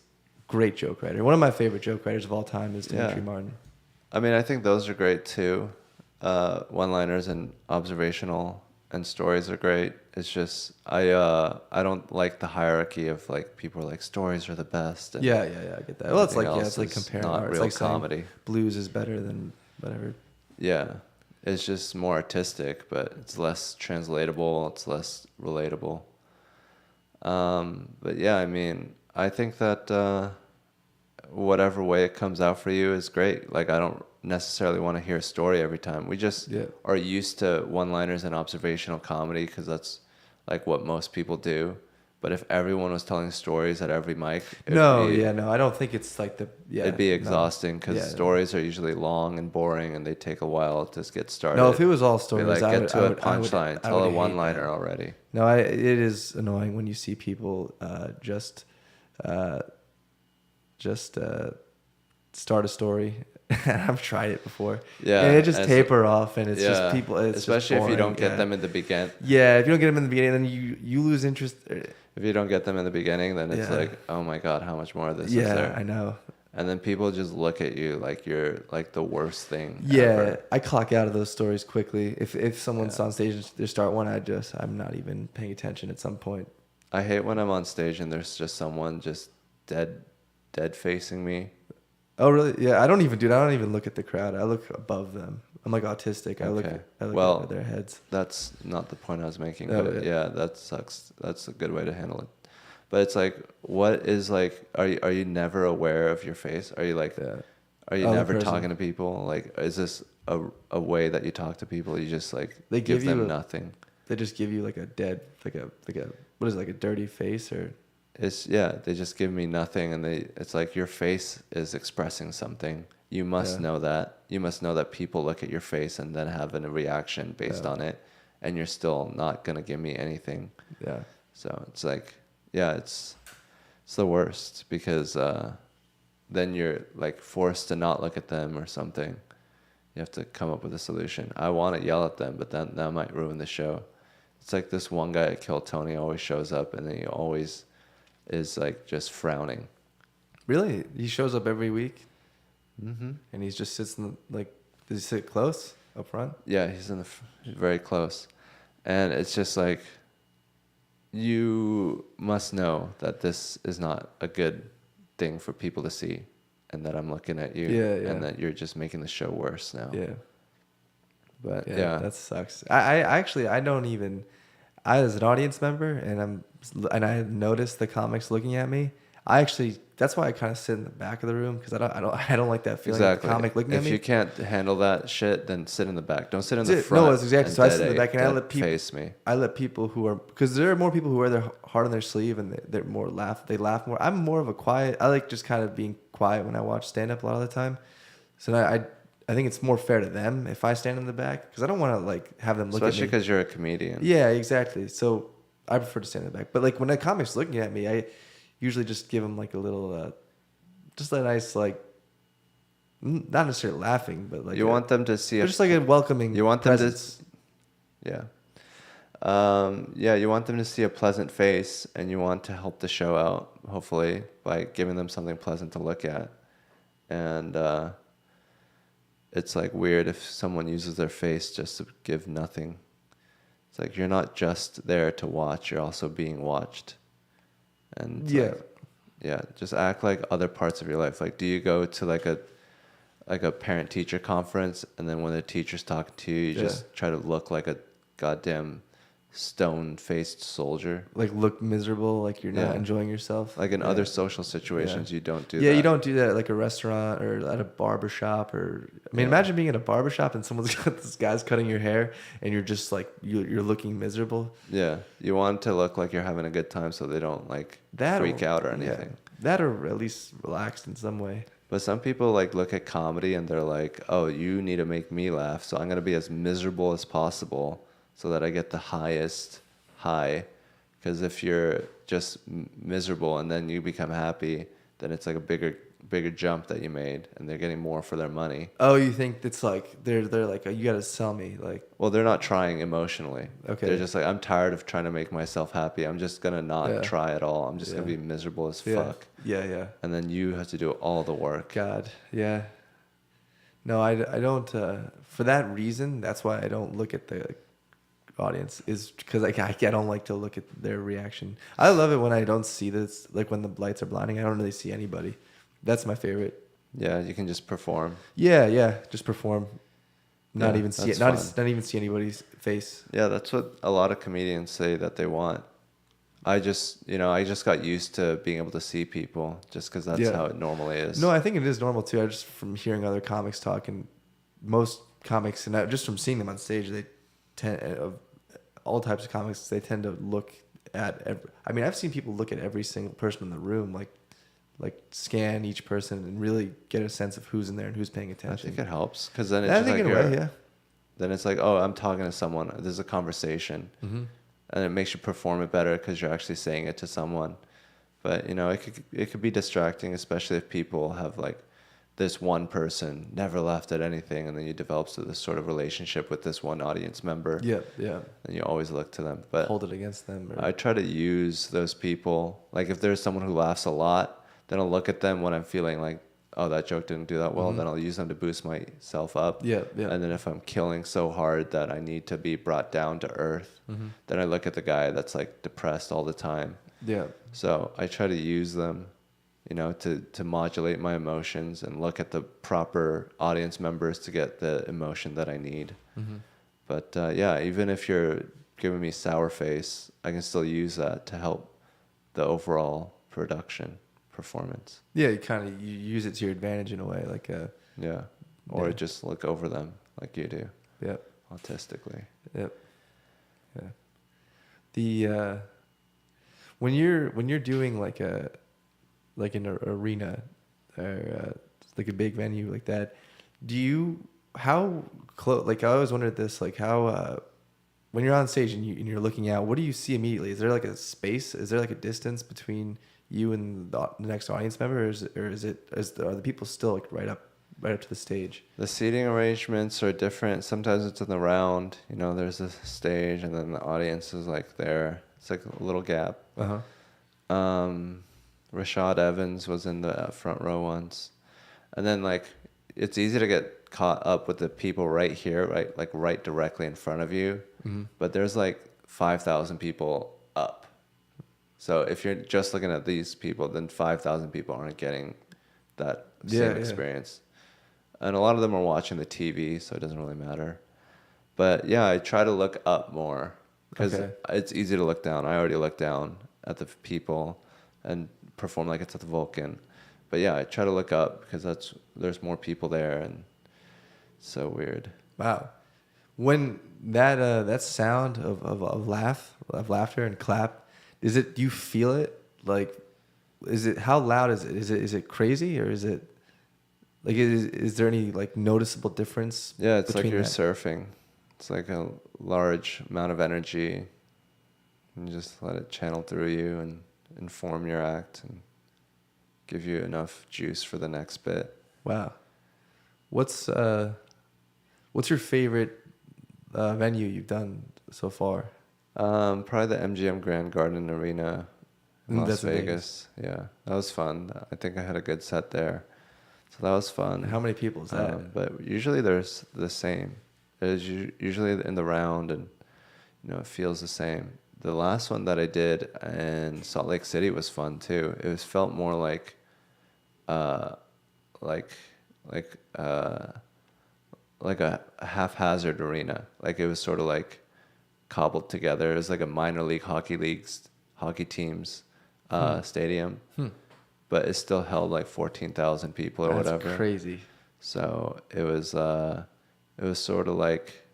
great joke writer. One of my favorite joke writers of all time is Dimitri Martin. I mean, I think those are great too. One-liners and observational and stories are great. It's just I don't like the hierarchy of like people are like stories are the best. And I get that. Well, it's like comparing not art. Real it's like comedy. Blues is better than whatever. Yeah, it's just more artistic, but it's less translatable. It's less relatable. But yeah, I mean, I think that whatever way it comes out for you is great. Like I don't necessarily want to hear a story every time. We just are used to one-liners and observational comedy because that's like what most people do. But if everyone was telling stories at every mic, I don't think it's like it'd be exhausting because stories are usually long and boring and they take a while to get started. No, if it was all stories, get to a punchline, tell a one-liner already. No, it is annoying when you see people just start a story. I've tried it before. Yeah, and it just taper off, and it's just people. It's especially if you don't get them in the beginning. Yeah, if you don't get them in the beginning, then you lose interest. If you don't get them in the beginning, then it's like, oh my god, how much more of this is there? Yeah, I know. And then people just look at you like you're like the worst thing. Yeah, ever. I clock out of those stories quickly. If someone's on stage and they start one, I'm not even paying attention at some point. I hate when I'm on stage and there's just someone just dead facing me. Oh really? Yeah, I don't even look at the crowd. I look above them. I'm like autistic. I look over their heads. That's not the point I was making. But yeah, that sucks. That's a good way to handle it. But it's like, what is like? Are you never aware of your face? Are you like, are you never talking to people? Like, is this a way that you talk to people? You just like they give them nothing. They just give you like a dead, like a what is it, like a dirty face or? They just give me nothing, and it's like your face is expressing something. You must know that. You must know that people look at your face and then have a reaction based on it, and you're still not gonna give me anything. Yeah. So it's like, it's the worst because then you're like forced to not look at them or something. You have to come up with a solution. I want to yell at them, but then that might ruin the show. It's like this one guy at Kill Tony always shows up, and then he always is like just frowning. Really? He shows up every week? Mm-hmm. and he just sits in the, like, does he sit close up front? Yeah, he's he's very close, and it's just like you must know that this is not a good thing for people to see, and that I'm looking at you, Yeah, yeah. and that you're just making the show worse now. Yeah. But Yeah, yeah, that sucks. I actually, I don't even, I as an audience member, and I noticed the comics looking at me. I actually, that's why I kind of sit in the back of the room, because I don't like that feeling of the exactly. comic looking at If me. you can't handle that shit, then sit in the back. Don't sit in the front. No, it's exactly. And So I sit in the back, and I dead let people face me. I let people who are, because there are more people who wear their heart on their sleeve, and they're more laugh. They laugh more. I'm more of a quiet. I like just kind of being quiet when I watch stand up a lot of the time. So I think it's more fair to them if I stand in the back, because I don't want to like have them look Especially at me. because you're a comedian. Yeah, exactly. So I prefer to stand in the back. But like when a comic's looking at me, I usually just give them like a little, just a nice like, not necessarily laughing, but like You want them to see just like a welcoming. You want presence. them to, yeah. You want them to see a pleasant face, and you want to help the show out, hopefully, by giving them something pleasant to look at. And it's like weird if someone uses their face just to give nothing. It's like you're not just there to watch; you're also being watched. And it's just act like other parts of your life. Like, do you go to like a parent teacher conference, and then when the teacher's talking to you, you just try to look like a goddamn stone-faced soldier, Like look miserable, like you're not enjoying yourself. like in other social situations you don't do that. Yeah, you don't do that at like a restaurant or at a barber shop. Or I mean, imagine being at a barber shop and someone's got this guy's cutting your hair, and you're just like you're looking miserable. Yeah, you want to look like you're having a good time, so they don't like freak out or anything. That, or at least relaxed in some way. But some people like look at comedy and they're like, oh, you need to make me laugh, so I'm gonna be as miserable as possible so that I get the highest high. Because if you're just miserable and then you become happy, then it's like a bigger jump that you made, and they're getting more for their money. Oh, you think it's like they're like, oh, you got to sell me, like. Well, they're not trying emotionally. Okay. They're just like, I'm tired of trying to make myself happy. I'm just gonna not try at all. I'm just gonna be miserable as fuck. Yeah. And then you have to do all the work. God, yeah. No, I don't. For that reason, that's why I don't look at the audience, is because I don't like to look at their reaction. I love it when I don't see this, like when the lights are blinding. I don't really see anybody. That's my favorite. Yeah, you can just perform. Yeah, just perform. Not even see that's not even see anybody's face. Yeah, that's what a lot of comedians say that they want. I just got used to being able to see people just because that's how it normally is. No, I think it is normal too. I just, from hearing other comics talk, and most comics, and just from seeing them on stage, they tend, of all types of comics, they tend to look at I mean, I've seen people look at every single person in the room, like scan each person and really get a sense of who's in there and who's paying attention. I think it helps, because then it's I just think like in a way, yeah. Then it's like, oh, I'm talking to someone. There's a conversation, and it makes you perform it better because you're actually saying it to someone. But it could be distracting, especially if people have like this one person never laughed at anything, and then you develop this sort of relationship with this one audience member. Yeah. And you always look to them. But hold it against them. I try to use those people. Like if there's someone who laughs a lot, then I'll look at them when I'm feeling like, oh, that joke didn't do that well. Then I'll use them to boost myself up. Yeah. And then if I'm killing so hard that I need to be brought down to earth, then I look at the guy that's like depressed all the time. Yeah. So I try to use them, to modulate my emotions and look at the proper audience members to get the emotion that I need. But even if you're giving me sour face, I can still use that to help the overall production performance. Yeah, you use it to your advantage in a way, like Or just look over them like you do. Yep. Autistically. Yep. Yeah. The when you're doing like an arena or like a big venue like that, how close? Like I always wondered this, like how when you're on stage and you're looking out, what do you see immediately? Is there like a space? Is there like a distance between you and the next audience member, or are the people still like right up to the stage? The seating arrangements are different. Sometimes it's in the round. There's a stage, and then the audience is like there. It's like a little gap. Rashad Evans was in the front row once, and then like it's easy to get caught up with the people right here, right, like right directly in front of you. But there's like 5,000 people up. So if you're just looking at these people, then 5,000 people aren't getting that same experience. And a lot of them are watching the TV, so it doesn't really matter. But yeah, I try to look up more because it's easy to look down. I already look down at the people and perform like it's at the Vulcan. But yeah, I try to look up because there's more people there, and it's so weird. Wow. When that sound of laughter and clap, do you feel it? Like, how loud is it? Is it crazy, or is it like is there any like noticeable difference? Yeah, it's like you're surfing. It's like a large amount of energy, and you just let it channel through you and inform your act and give you enough juice for the next bit. Wow. What's your favorite venue you've done so far? Probably the MGM Grand Garden Arena in Las Vegas. Yeah, that was fun. I think I had a good set there, so that was fun. How many people is that? But usually there's the same. There's usually in the round, and it feels the same. The last one that I did in Salt Lake City was fun too. Felt more like a haphazard arena. Like it was sort of like cobbled together. It was like a minor league hockey team's stadium, but it still held like 14,000 people or whatever. That's crazy. So it was sort of like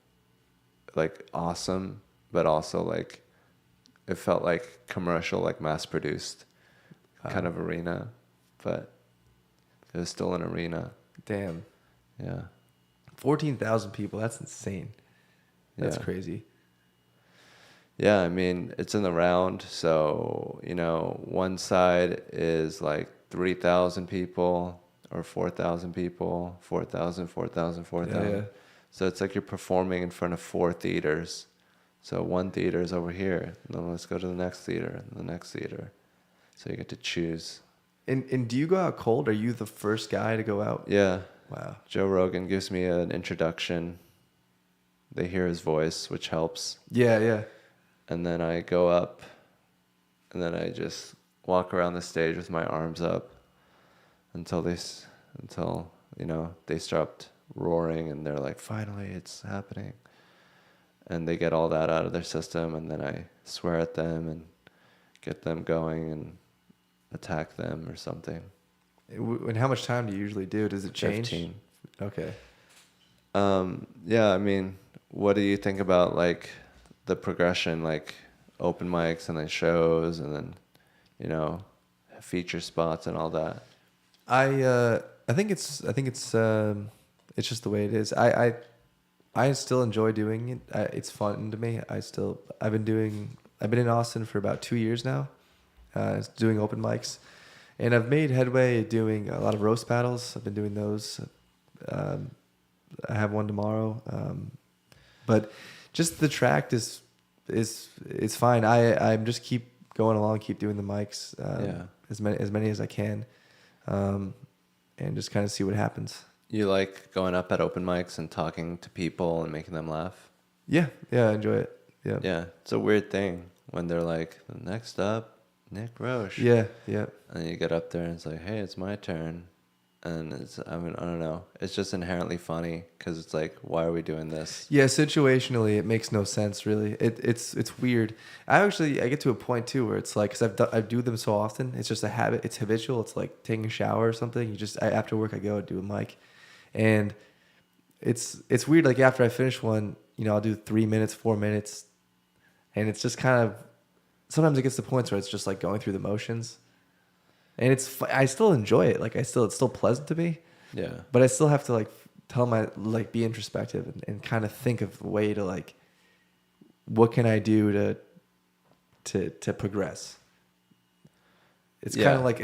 awesome, but also like it felt like commercial, like mass produced kind of arena, but it was still an arena. Damn. Yeah. 14,000 people. That's insane. That's crazy. Yeah, I mean, it's in the round. So, one side is like 3,000 people or 4,000 people, 4,000, 4,000, 4,000. Yeah. So it's like you're performing in front of 4 theaters. So one theater is over here. Then let's go to the next theater and the next theater. So you get to choose. And do you go out cold? Are you the first guy to go out? Yeah. Wow. Joe Rogan gives me an introduction. They hear his voice, which helps. Yeah, yeah. And then I go up, and then I just walk around the stage with my arms up until they stopped roaring, and they're like, finally, it's happening. And they get all that out of their system, and then I swear at them and get them going and attack them or something. And how much time do you usually do? Does it change? 15. Okay. Yeah, I mean, what do you think about like the progression, like open mics and then shows and then, feature spots and all that? I think it's just the way it is. I still enjoy doing it. It's fun to me. I've been in Austin for about 2 years now, doing open mics, and I've made headway doing a lot of roast battles. I've been doing those. I have one tomorrow, but just the track is fine. I'm just keep going along, keep doing the mics, as many as I can, and just kind of see what happens. You like going up at open mics and talking to people and making them laugh? Yeah, I enjoy it. Yeah. Yeah, it's a weird thing when they're like, next up, Nick Roche. Yeah. And you get up there and it's like, hey, it's my turn. And I don't know. It's just inherently funny because it's like, why are we doing this? Yeah, situationally, it makes no sense, really. It's weird. I get to a point, too, where it's like, because I do them so often, it's just a habit. It's habitual. It's like taking a shower or something. After work, I go do a mic. And it's weird. Like, after I finish one, I'll do 3 minutes, 4 minutes. And it's just kind of, sometimes it gets to points where it's just like going through the motions. And I still enjoy it. Like it's still pleasant to me. Yeah. But I still have to be introspective and kind of think of a way to like, what can I do to progress? It's kind of like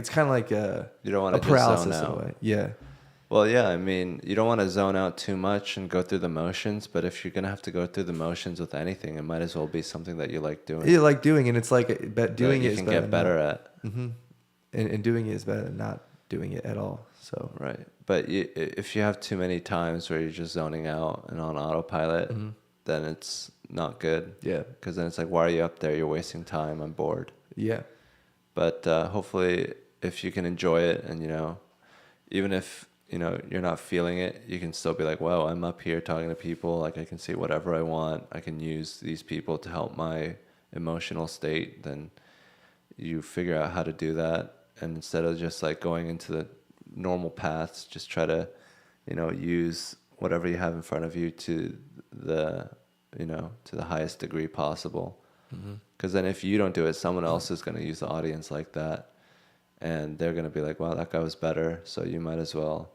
you don't want a paralysis in a way. Yeah. Well, yeah. I mean, you don't want to zone out too much and go through the motions. But if you're gonna have to go through the motions with anything, it might as well be something that you like doing. You like doing, and it's like doing that you it can is better get better at. Mm-hmm. And doing it is better than not doing it at all. So Right. But if you have too many times where you're just zoning out and on autopilot, then it's not good. yeah, Because then it's like, why are you up there? You're wasting time. I'm bored. yeah, But hopefully, if you can enjoy it, and even if you're not feeling it, you can still be like, "Wow, I'm up here talking to people. Like I can say whatever I want. I can use these people to help my emotional state." Then you figure out how to do that, and instead of just like going into the normal paths, just try to, use whatever you have in front of you to the, to the highest degree possible. Because then if you don't do it, someone else is going to use the audience like that. And they're going to be like, wow, that guy was better. So you might as well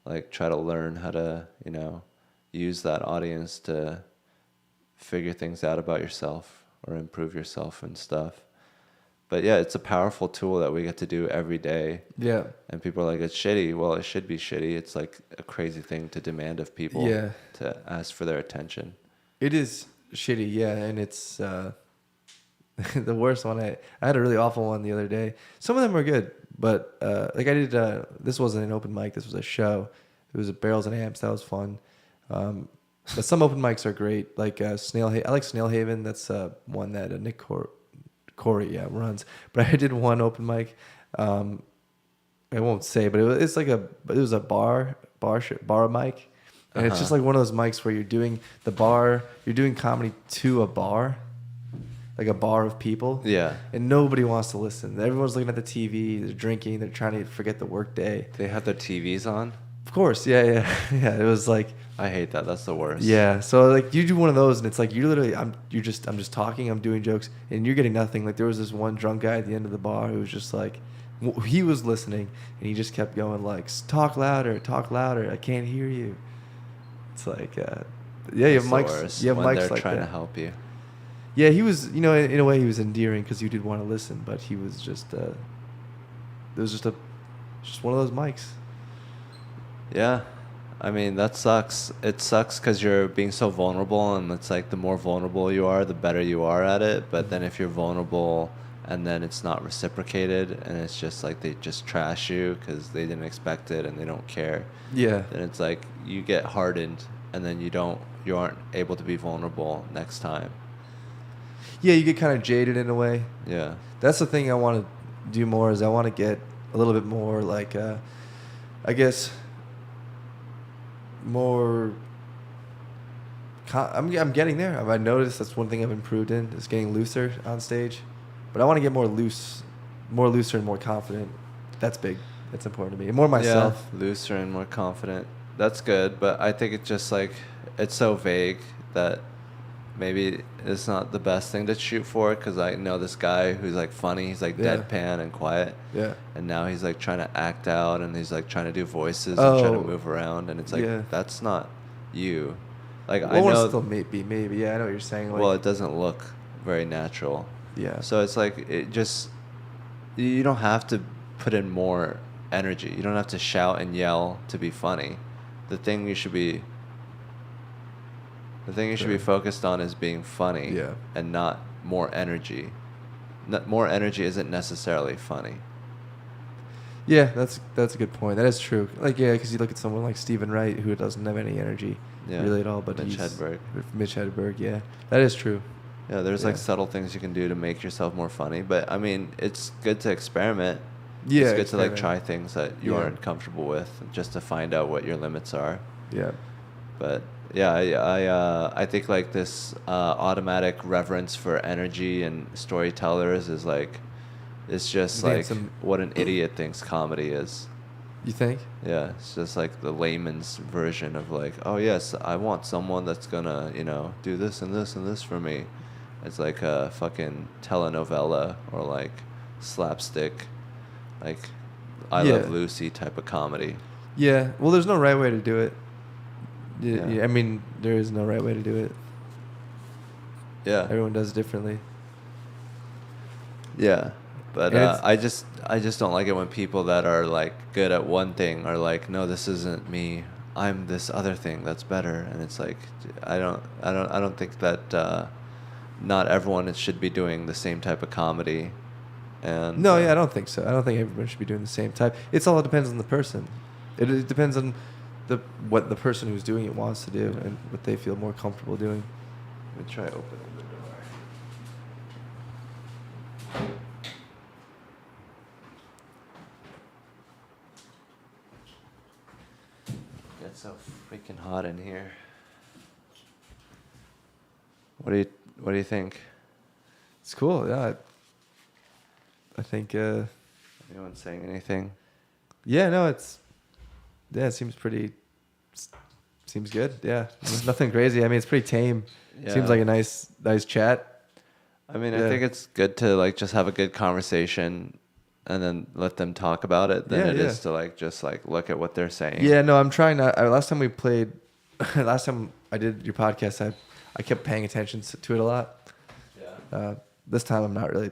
like try to learn how to, use that audience to figure things out about yourself or improve yourself and stuff. But yeah, it's a powerful tool that we get to do every day. yeah, And people are like, it's shitty. Well, it should be shitty. It's like a crazy thing to demand of people to ask for their attention. it is shitty. Yeah, and it's the worst one. I had a really awful one the other day. Some of them were good, but like I did. This wasn't an open mic. This was a show. It was at Barrels and Amps. That was fun. But some open mics are great. Like Snail. I like Snail Haven. That's one that Nick Corey runs. But I did one open mic. I won't say, but it was a bar mic. And it's just like one of those mics where you're doing comedy to a bar, like a bar of people. Yeah. And nobody wants to listen. Everyone's looking at the TV, they're drinking, they're trying to forget the work day. They have their TVs on? Of course, yeah. It was like, I hate that. That's the worst. yeah. So like you do one of those and it's like I'm just talking, I'm doing jokes, and you're getting nothing. Like there was this one drunk guy at the end of the bar who was just like, he was listening and he just kept going like, talk louder, I can't hear you. It's like, you have mics. You have when mics they're like trying that. to help you. Yeah, he was, in a way he was endearing because you did want to listen, but he was just, it was just one of those mics. Yeah. I mean, that sucks. It sucks because you're being so vulnerable, and it's like the more vulnerable you are, the better you are at it. But then if you're vulnerable and then it's not reciprocated and it's just like they just trash you because they didn't expect it and they don't care. Yeah. Then it's like you get hardened and then you aren't able to be vulnerable next time. Yeah, you get kind of jaded in a way. Yeah. That's the thing I want to do more is I want to get a little bit more like, I guess, more. I'm getting there. I've noticed that's one thing I've improved in is getting looser on stage, but I want to get more looser and more confident. That's big. That's important to me. And more myself. Yeah, looser and more confident. That's good, but I think it's just like it's so vague that maybe it's not the best thing to shoot for, because I know this guy who's like funny. He's like deadpan and quiet. Yeah. And now he's like trying to act out and he's like trying to do voices and trying to move around, and it's like that's not you. Like I know still maybe. Yeah, I know what you're saying. Like, well, it doesn't look very natural. Yeah. So it's like you don't have to put in more energy. You don't have to shout and yell to be funny. The thing you should be focused on is being funny. Yeah. And not more energy. More energy isn't necessarily funny. Yeah, that's a good point. That is true. Like, because you look at someone like Stephen Wright who doesn't have any energy really at all, but Mitch Hedberg, yeah, that is true. Yeah, there's like subtle things you can do to make yourself more funny, but I mean, it's good to experiment. Yeah, it's good to like try things that you aren't comfortable with, just to find out what your limits are. Yeah. But yeah, I think like this automatic reverence for energy and storytellers is like, it's just like what an idiot thinks comedy is. You think? Yeah, it's just like the layman's version of like, oh yes, I want someone that's gonna, do this and this and this for me. It's like a fucking telenovela or like slapstick, like I Love Lucy type of comedy. Yeah, well, there's no right way to do it. Yeah. I mean, there is no right way to do it. Yeah. Everyone does it differently. Yeah. But I just don't like it when people that are like good at one thing are like, no, this isn't me. I'm this other thing that's better. And it's like, I don't think that not everyone should be doing the same type of comedy. And No, yeah, I don't think so. I don't think everyone should be doing the same type. It's all depends on the person. It depends on what the person who's doing it wants to do and what they feel more comfortable doing. let me try opening the door. It's so freaking hot in here. What do you think? It's cool. Yeah, I think. Anyone saying anything? Yeah, no, it seems pretty. Seems good. Yeah, there's nothing crazy. I mean, it's pretty tame. Yeah. Seems like a nice chat. I mean, Yeah. I think it's good to like just have a good conversation and then let them talk about it than Yeah, it yeah. is to like just like look at what they're saying. Yeah, no, I'm trying not. Last time we played, last time I did your podcast, I kept paying attention to it a lot. Yeah. This time I'm not really.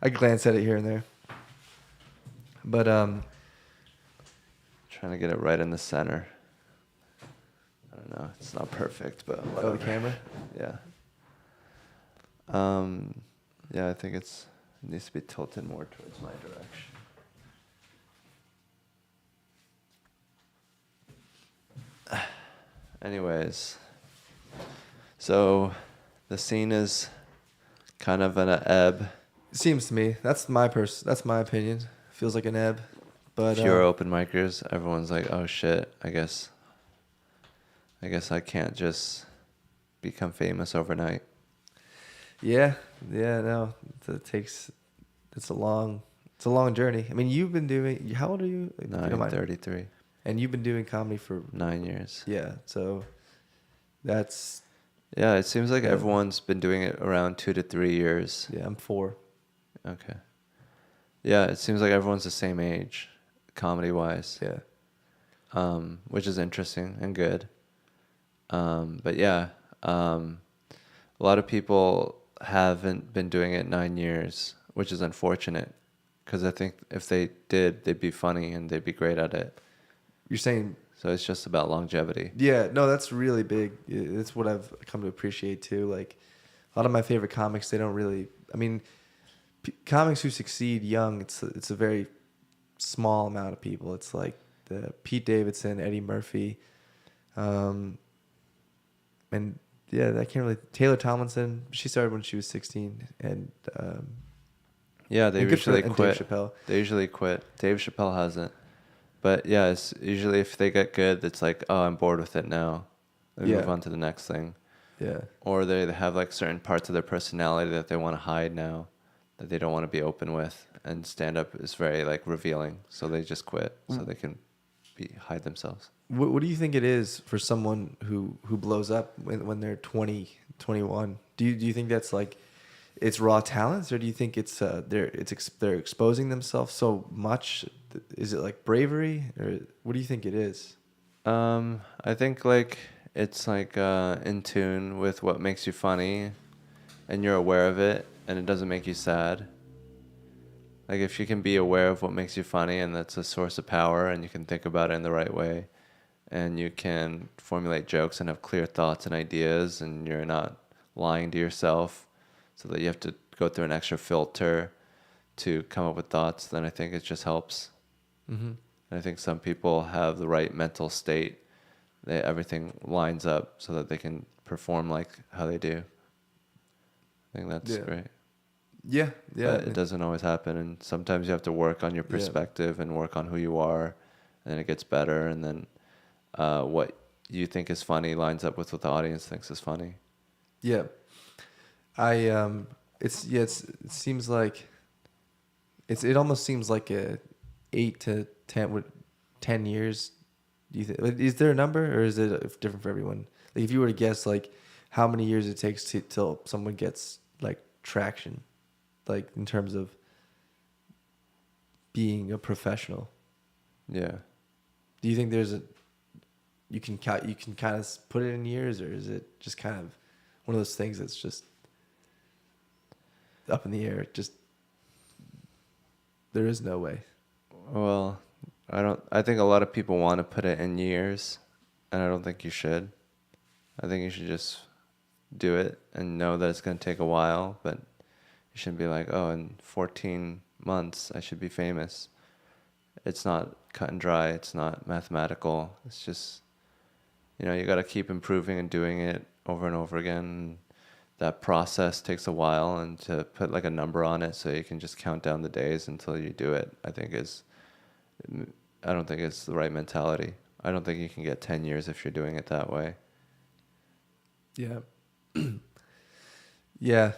I glance at it here and there. But Trying to get it right in the center. I don't know. It's not perfect, but oh, the camera. Yeah. Yeah, I think it needs to be tilted more towards my direction. Anyways, so the scene is kind of in an ebb. Seems to me that's my opinion. Feels like an ebb, but Fewer open micers. Everyone's like, "Oh shit! I guess I can't just become famous overnight." yeah, no, it's a long journey. I mean, you've been doing. How old are you? If you don't mind. 33. And you've been doing comedy for 9 years. Yeah, so that's Yeah, it seems like Yeah. everyone's been doing it around 2 to 3 years. yeah. I'm 4. Okay. Yeah, it seems like everyone's the same age, comedy-wise. Yeah. Which is interesting and good. But yeah, a lot of people haven't been doing it 9 years, which is unfortunate, because I think if they did, they'd be funny and they'd be great at it. You're saying So it's just about longevity. yeah, no, that's really big. It's what I've come to appreciate too. Like a lot of my favorite comics, they don't really. I mean, comics who succeed young, it's a very small amount of people. It's like the Pete Davidson, Eddie Murphy, and yeah, I can't really. Taylor Tomlinson, she started when she was 16, and Yeah, they and good for- usually and quit. Dave Chappelle. They usually quit. Dave Chappelle hasn't. But yeah, it's usually if they get good, it's like, oh, I'm bored with it now. Let me Yeah. move on to the next thing. Yeah. Or they have like certain parts of their personality that they want to hide now, that they don't want to be open with. And stand up is very like revealing, so they just quit so they can hide themselves. What do you think it is for someone who blows up when they're 20, 21? Do you think that's like it's raw talents, or do you think it's they're exposing themselves so much? Is it like bravery, or what do you think it is? I think like it's like in tune with what makes you funny, and you're aware of it, and it doesn't make you sad. Like if you can be aware of what makes you funny, and that's a source of power, and you can think about it in the right way, and you can formulate jokes and have clear thoughts and ideas, and you're not lying to yourself so that you have to go through an extra filter to come up with thoughts, then I think it just helps. Mm-hmm. And I think some people have the right mental state. Everything lines up so that they can perform like how they do. I think that's great. Yeah, yeah. But it doesn't always happen, and sometimes you have to work on your perspective and work on who you are, and then it gets better, and then what you think is funny lines up with what the audience thinks is funny. Yeah. It seems like it almost seems like a 8 to 10 years. Do you think, is there a number, or is it different for everyone? Like if you were to guess, like how many years it takes till someone gets like traction, like in terms of being a professional. Yeah. Do you think you can kind of put it in years, or is it just kind of one of those things that's just up in the air? Just there is no way. Well, I think a lot of people want to put it in years, and I don't think you should. I think you should just do it and know that it's going to take a while, but You shouldn't be like, oh, in 14 months I should be famous. It's not cut and dry. It's not mathematical. It's just, you got to keep improving and doing it over and over again. That process takes a while, and to put like a number on it so you can just count down the days until you do it, I don't think it's the right mentality. I don't think you can get 10 years if you're doing it that way. Yeah. Yeah.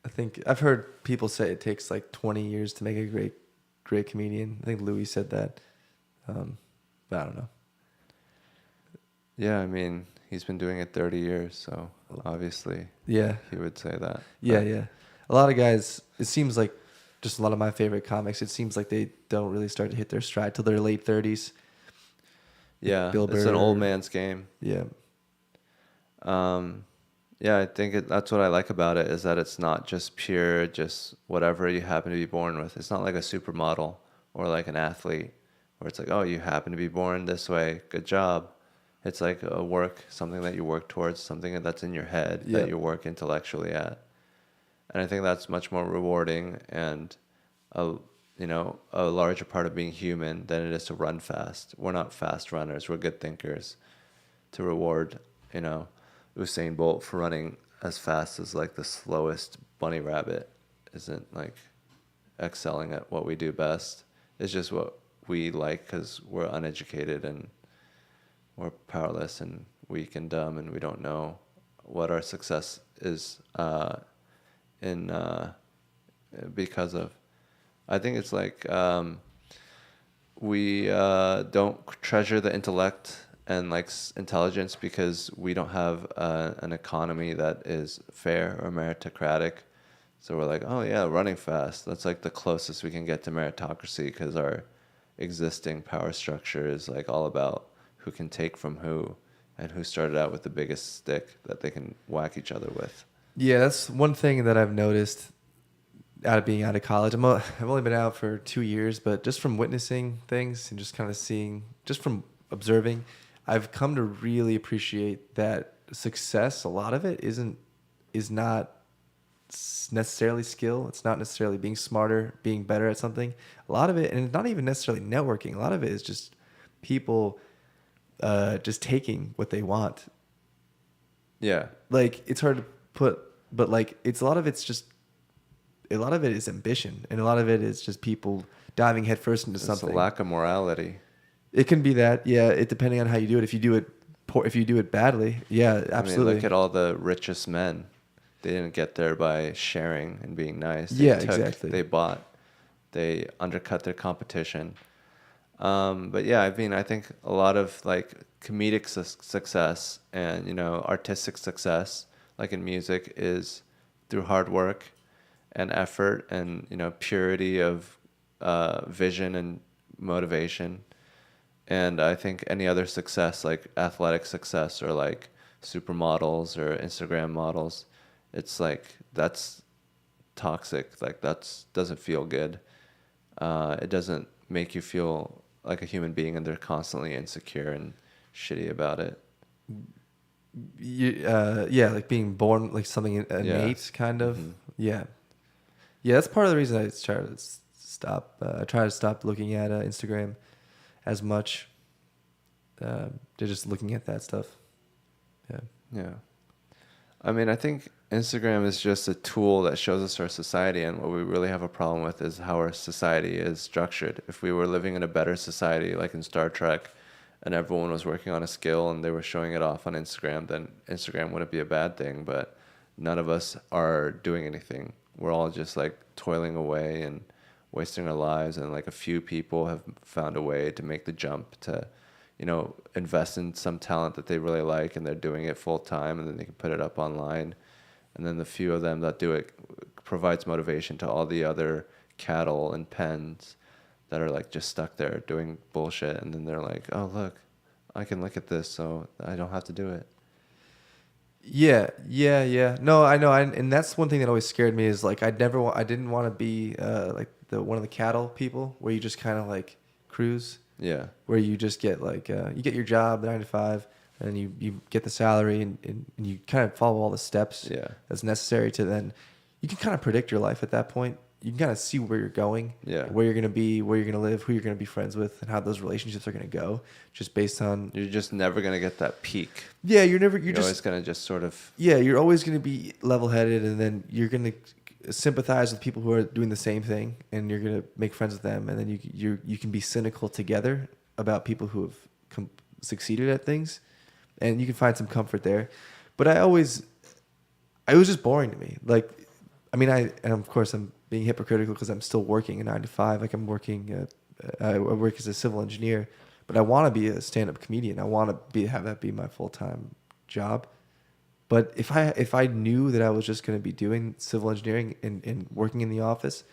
I think I've heard people say it takes like 20 years to make a great comedian. I think Louis said that. But I don't know. Yeah, I mean, he's been doing it 30 years, so obviously yeah, he would say that. Yeah, yeah. A lot of guys, it seems like just a lot of my favorite comics, it seems like they don't really start to hit their stride till their late 30s. Yeah, Bill it's Burr. an old man's game. Yeah. Yeah, I think that's what I like about it, is that it's not just pure, just whatever you happen to be born with. It's not like a supermodel or like an athlete where it's like, oh, you happen to be born this way. Good job. It's like something that you work towards, something that's in your head that you work intellectually at. And I think that's much more rewarding and a larger part of being human than it is to run fast. We're not fast runners. We're good thinkers. To reward, Usain Bolt for running as fast as like the slowest bunny rabbit isn't like excelling at what we do best. It's just what we like because we're uneducated and we're powerless and weak and dumb, and we don't know what our success is because of. I think it's like we don't treasure the intellect and like intelligence because we don't have an economy that is fair or meritocratic. So we're like, oh yeah, running fast. That's like the closest we can get to meritocracy because our existing power structure is like all about who can take from who and who started out with the biggest stick that they can whack each other with. Yeah, that's one thing that I've noticed being out of college. I've only been out for 2 years, but just from witnessing things and just kind of seeing, just from observing, I've come to really appreciate that success. A lot of it is not necessarily skill. It's not necessarily being smarter, being better at something. A lot of it, and it's not even necessarily networking. A lot of it is just people just taking what they want. Yeah. Like, it's hard to put, but like, a lot of it is ambition, and a lot of it is just people diving headfirst into something. It's a lack of morality. It can be that, yeah. It depending on how you do it. If you do it badly, yeah, absolutely. I mean, look at all the richest men. They didn't get there by sharing and being nice. Exactly. They undercut their competition. But yeah, I mean, I think a lot of like comedic success and, artistic success, like in music, is through hard work and effort and, purity of vision and motivation. And I think any other success, like athletic success or like supermodels or Instagram models, it's like that's toxic. Like doesn't feel good. It doesn't make you feel like a human being, and they're constantly insecure and shitty about it. Like being born like something innate, kind of. Mm-hmm. Yeah, that's part of the reason I try to stop. I try to stop looking at Instagram as much. They're just looking at that stuff. Yeah. I mean, I think Instagram is just a tool that shows us our society, and what we really have a problem with is how our society is structured. If we were living in a better society, like in Star Trek, and everyone was working on a skill and they were showing it off on Instagram, then Instagram wouldn't be a bad thing, but none of us are doing anything. We're all just like toiling away and wasting our lives, and like a few people have found a way to make the jump to, invest in some talent that they really like, and they're doing it full time, and then they can put it up online. And then the few of them that do it provides motivation to all the other cattle and pens that are like just stuck there doing bullshit. And then they're like, oh, look, I can look at this, so I don't have to do it. Yeah. No, I know. And that's one thing that always scared me is like, I didn't want to be like one of the cattle people where you just kind of like cruise. Yeah. Where you just get like, you get your job 9 to 5, and you get the salary, and you kind of follow all the steps that's necessary to then you can kind of predict your life at that point. You can kind of see where you're going, Yeah. where you're going to be, where you're going to live, who you're going to be friends with, and how those relationships are going to go, just based on. You're just never gonna get that peak. Yeah, you're never. You're always gonna just sort of. Yeah, you're always going to be level-headed, and then you're going to sympathize with people who are doing the same thing, and you're going to make friends with them, and then you can be cynical together about people who have succeeded at things, and you can find some comfort there. But it was just boring to me. Like, I mean, and of course I'm being hypocritical because I'm still working a 9 to 5. Like I'm working, I work as a civil engineer, but I want to be a stand-up comedian. I want to have that be my full-time job. But if I knew that I was just going to be doing civil engineering and working in the office,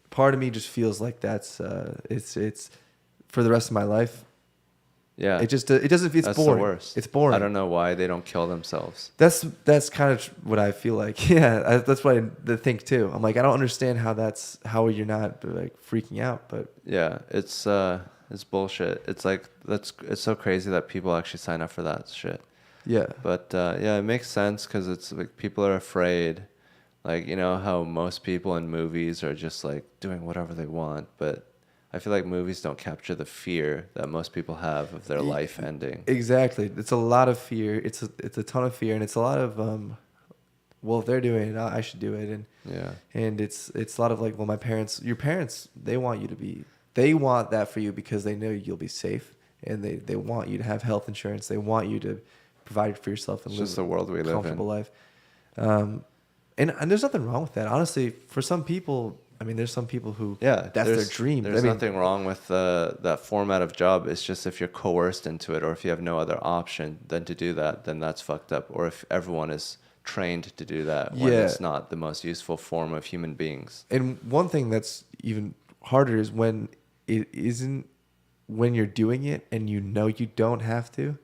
part of me just feels like that's it's for the rest of my life. Yeah. It doesn't. It's That's boring. the worst. It's boring. I don't know why they don't kill themselves. That's kind of what I feel like. Yeah, that's what I think too. I'm like, I don't understand how you're not like freaking out, but Yeah, it's bullshit. It's like it's so crazy that people actually sign up for that shit. yeah, But yeah, it makes sense because it's like people are afraid. Like, you know how most people in movies are just like doing whatever they want, but I feel like movies don't capture the fear that most people have of their life ending. exactly. It's a lot of fear. It's a ton of fear, and it's a lot of well, if they're doing it, I should do it, Yeah. and it's a lot of like, well, your parents, they want that for you because they know you'll be safe, and they want you to have health insurance. They want you to provide for yourself and It's live just the world we a live comfortable in. life. And there's nothing wrong with that. Honestly, for some people, I mean, there's some people who that's their dream. There's nothing wrong with that format of job. It's just if you're coerced into it, or if you have no other option than to do that, then that's fucked up. Or if everyone is trained to do that when it's not the most useful form of human beings. And one thing that's even harder is when it isn't, when you're doing it and you know you don't have to,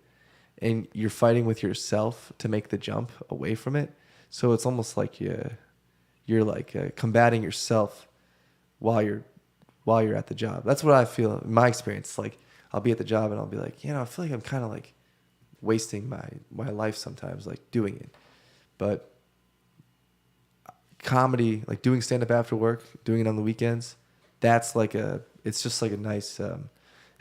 and you're fighting with yourself to make the jump away from it. So it's almost like you're like combating yourself while you're at the job. That's what I feel in my experience. Like I'll be at the job and I'll be like, I feel like I'm kind of like wasting my life sometimes, like doing it. But comedy, like doing stand up after work, doing it on the weekends, that's like it's just like a nice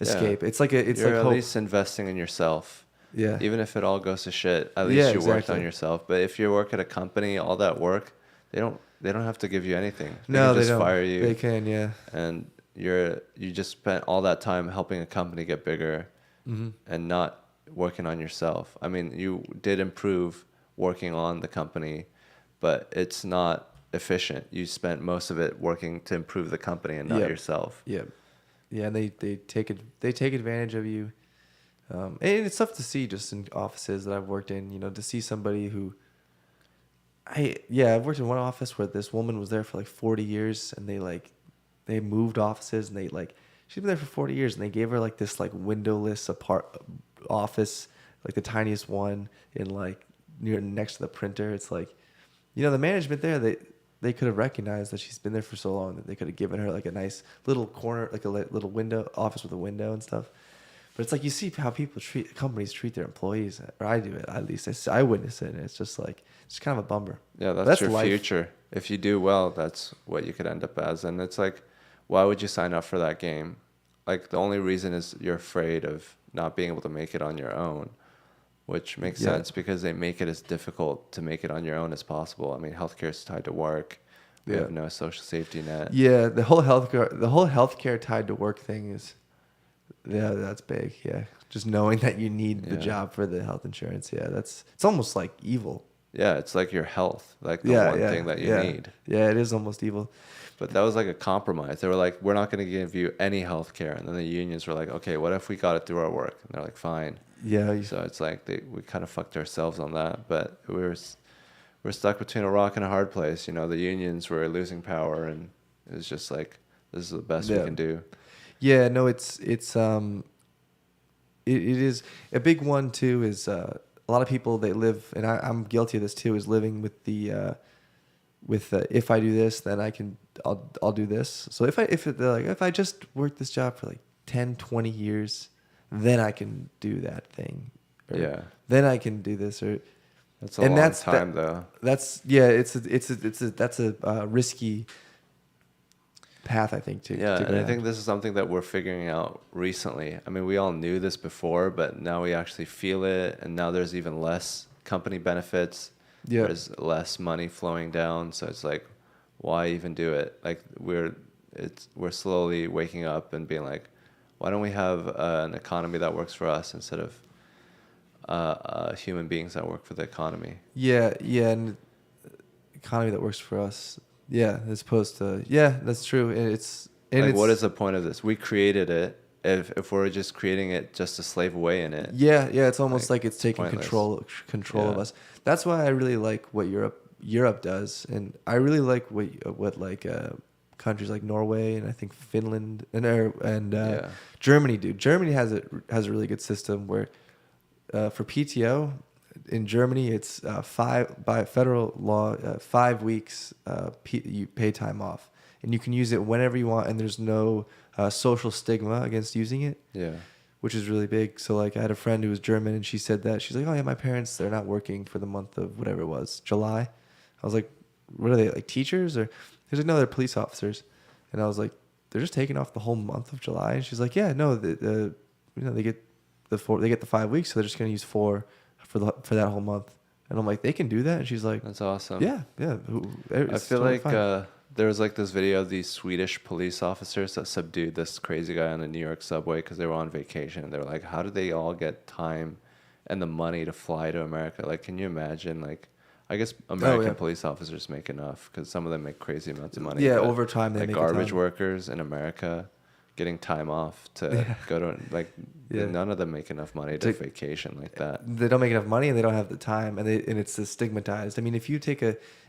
escape. Yeah. It's like You're like at hope. least investing in yourself. Yeah. Even if it all goes to shit, at least you worked exactly. on yourself. But if you work at a company, all that work, they don't have to give you anything. No, can they just don't. fire you. They can, yeah. And you just spent all that time helping a company get bigger, and not working on yourself. I mean, you did improve working on the company, but it's not efficient. You spent most of it working to improve the company and not yourself. Yeah, yeah, and they take advantage of you. And it's tough to see just in offices that I've worked in, to see somebody who I've worked in one office where this woman was there for like 40 years, and they moved offices, and she'd been there for 40 years, and they gave her like this like windowless office, like the tiniest one in like next to the printer. It's like, the management there, they could have recognized that she's been there for so long that they could have given her like a nice little corner, like a little window office with a window and stuff. But it's like you see how companies treat their employees, or I do it at least. I witness it, and it's just like it's kind of a bummer. Yeah, that's your life. future. If you do well, that's what you could end up as. And it's like, why would you sign up for that game? Like the only reason is you're afraid of not being able to make it on your own, which makes sense because they make it as difficult to make it on your own as possible. I mean, healthcare is tied to work. We have no social safety net. Yeah, the whole healthcare tied to work thing is. Yeah, that's big. Yeah, just knowing that you need the job for the health insurance. Yeah, it's almost like evil. Yeah, it's like your health, like the one thing that you need. Yeah, it is almost evil. But that was like a compromise. They were like, we're not going to give you any health care. And then the unions were like, okay, what if we got it through our work? And they're like, fine. Yeah. So it's like we kind of fucked ourselves on that. But we're stuck between a rock and a hard place. The unions were losing power, and it was just like, this is the best we can do. Yeah, no, it is a big one too. Is a lot of people, they live, and I'm guilty of this too, is living with if I do this, then I'll do this. So if I just work this job for like 10, 20 years, then I can do that thing. Then I can do this. Or That's a And long time though. that's yeah, that's a risky path, I think, Yeah, to and go I down. think this is something that we're figuring out recently. I mean, we all knew this before, but now we actually feel it, and now there's even less company benefits. Yeah. There's less money flowing down, so it's like, why even do it? Like we're slowly waking up and being like, why don't we have an economy that works for us instead of human beings that work for the economy? Yeah, yeah, and economy that works for us. Yeah, as opposed to yeah, that's true. And Like, it's what is the point of this? We created it. If we're just creating it just to slave away in it, yeah, yeah. It's almost like it's it's taking pointless. control of Yeah. us. That's why I really like what Europe does, and I really like what like countries like Norway and I think Finland and Yeah. Germany do. Germany has a really good system where for PTO in Germany it's five by federal law 5 weeks you pay time off, and you can use it whenever you want, and there's no social stigma against using it, Yeah. which is really big. So like I had a friend who was German, and she said that she's like, oh yeah, my parents, they're not working for the month of whatever it was, July. I was like, what are they, like teachers? Or he's like, no, they're police officers. And I was like, they're just taking off the whole month of July. And she's like, yeah, no, they get they get the 5 weeks, so they're just gonna use 4 for that whole month. And I'm like, they can do that? And she's like, That's awesome. yeah, yeah. I It's feel totally like fine. there was like this video of these Swedish police officers that subdued this crazy guy on the New York subway because they were on vacation. And they were like, how did they all get time and the money to fly to America? Like, can you imagine? Like, I guess American Yeah. police officers make enough because some of them make crazy amounts of money. Yeah, but, over time they like make a garbage ton. workers in America getting time off to Yeah. go to, like, Yeah. none of them make enough money to vacation like that. They don't make enough money, and they don't have the time, and it's stigmatized. I mean, if you take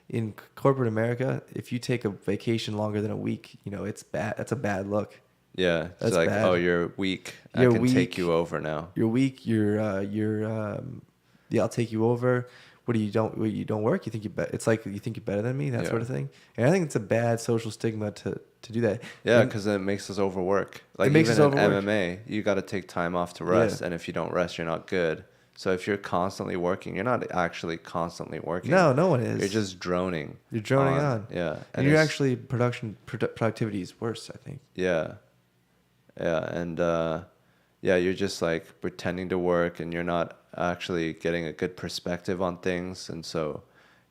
in corporate America, if you take a vacation longer than a week, it's bad. That's a bad look. Yeah, it's That's like, bad. oh, you're weak. You're I can take weak. you over now. You're weak. Yeah, I'll take you over. What you don't work? You think it's like you think you're better than me, that Yeah. sort of thing. And I think it's a bad social stigma to do that. Yeah, And because it makes us overwork. Like, makes even us in overwork. MMA, you got to take time off to rest, Yeah. and if you don't rest, you're not good. So if you're constantly working, you're not actually constantly working. No one is. You're just droning. You're droning on. Yeah, And you're it's- actually productivity is worse, I think. yeah, yeah, and yeah, you're just like pretending to work, and you're not actually getting a good perspective on things, and so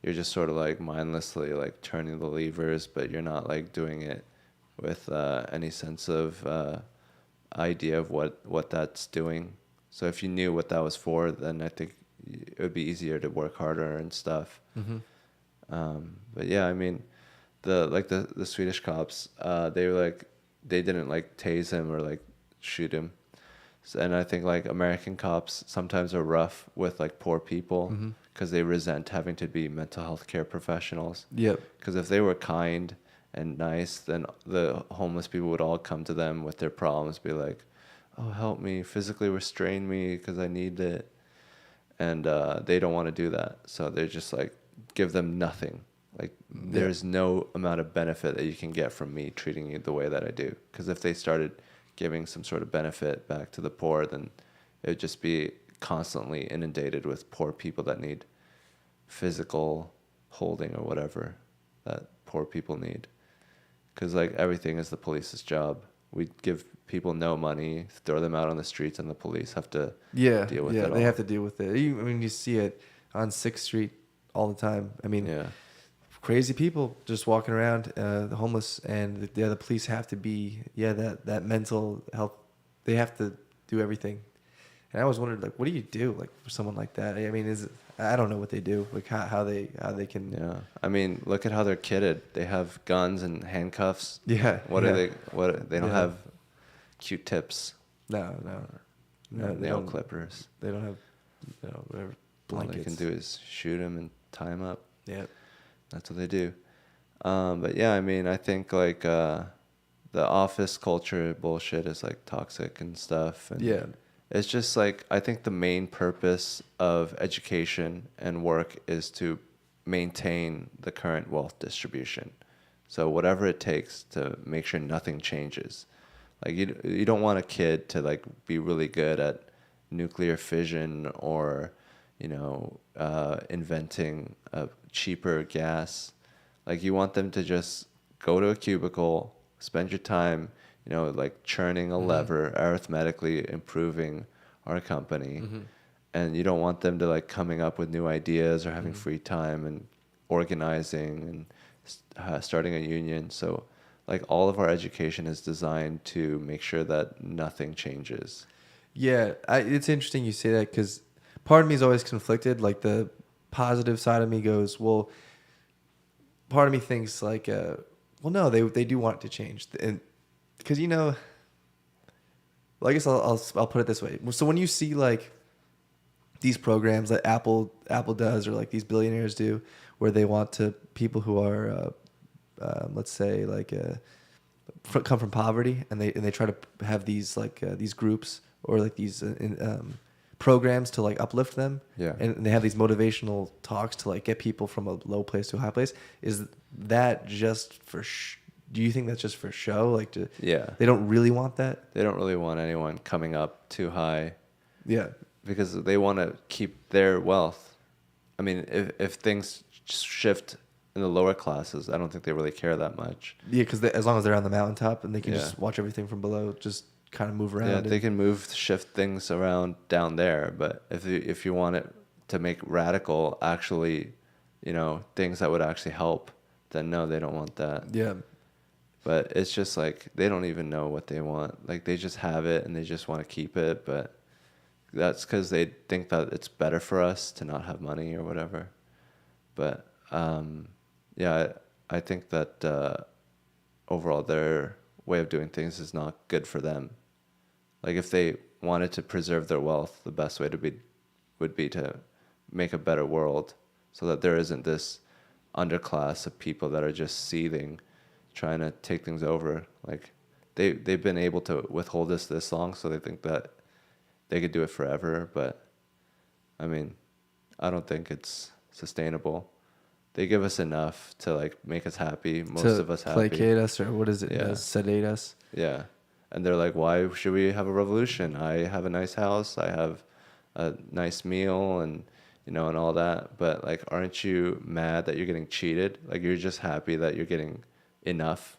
you're just sort of like mindlessly like turning the levers, but you're not like doing it with any sense of idea of what that's doing. So if you knew what that was for, then I think it would be easier to work harder and stuff. Mm-hmm. But yeah, I mean, the Swedish cops, they were like, they didn't like tase him or like shoot him. So, and I think like American cops sometimes are rough with like poor people Mm-hmm. because they resent having to be mental health care professionals. Yep. Because if they were kind and nice, then the homeless people would all come to them with their problems, be like, "Oh, help me, physically restrain me because I need it," and they don't want to do that, so they just like give them nothing. Like, there's no amount of benefit that you can get from me treating you the way that I do. Because if they started giving some sort of benefit back to the poor, then it would just be constantly inundated with poor people that need physical holding or whatever that poor people need. Because like everything is the police's job. We give people no money, throw them out on the streets, and the police have to deal with it all. They have to deal with it. You see it on 6th Street all the time. I mean, Yeah. crazy people just walking around, the homeless, and the police have to be that mental health. They have to do everything. And I always wondered, like, what do you do like for someone like that? I mean, I don't know what they do, like how they can. Yeah, I mean, look at how they're kitted. They have guns and handcuffs. Yeah. What yeah. are they? What they don't Yeah. have Q-tips, No. They nail don't. clippers. They don't have, whatever All blankets. they can do is shoot them and tie them up. Yeah. That's what they do. But yeah, I mean, I think like the office culture bullshit is like toxic and stuff. And Yeah. it's just like, I think the main purpose of education and work is to maintain the current wealth distribution. So whatever it takes to make sure nothing changes. Like, you don't want a kid to like be really good at nuclear fission or, inventing a cheaper gas. Like you want them to just go to a cubicle, spend your time, like churning a lever, arithmetically improving our company. And you don't want them to like coming up with new ideas or having free time and organizing and starting a union. So like all of our education is designed to make sure that nothing changes. Yeah, it's interesting you say that because part of me is always conflicted. Like the positive side of me goes, well, part of me thinks like, well, no, they do want it to change, and because well, I guess I'll put it this way. So when you see like these programs that Apple does, or like these billionaires do, where they want to people who are, let's say like come from poverty, and they try to have these like these groups or like these programs to like uplift them. Yeah. And they have these motivational talks to like get people from a low place to a high place. Is that just for do you think that's just for show? Like, yeah, they don't really want that? They don't really want anyone coming up too high. Yeah. Because they want to keep their wealth. I mean, if things shift in the lower classes, I don't think they really care that much. Yeah, because as long as they're on the mountaintop and they can just watch everything from below, just kind of move around. Yeah, they can shift things around down there. But if you want it to make radical, actually, things that would actually help, then no, they don't want that. Yeah. But it's just like they don't even know what they want. Like they just have it and they just want to keep it, but that's because they think that it's better for us to not have money or whatever. But yeah, I think that overall their way of doing things is not good for them. Like if they wanted to preserve their wealth, the best way would be to make a better world so that there isn't this underclass of people that are just seething, trying to take things over. Like they've been able to withhold this long, so they think that they could do it forever. But I mean, I don't think it's sustainable. They give us enough to like make us happy, most of us happy. Placate us, or what is it? Yeah. Sedate us. Yeah. And they're like, why should we have a revolution? I have a nice house, I have a nice meal, and and all that. But like, aren't you mad that you're getting cheated? Like you're just happy that you're getting enough.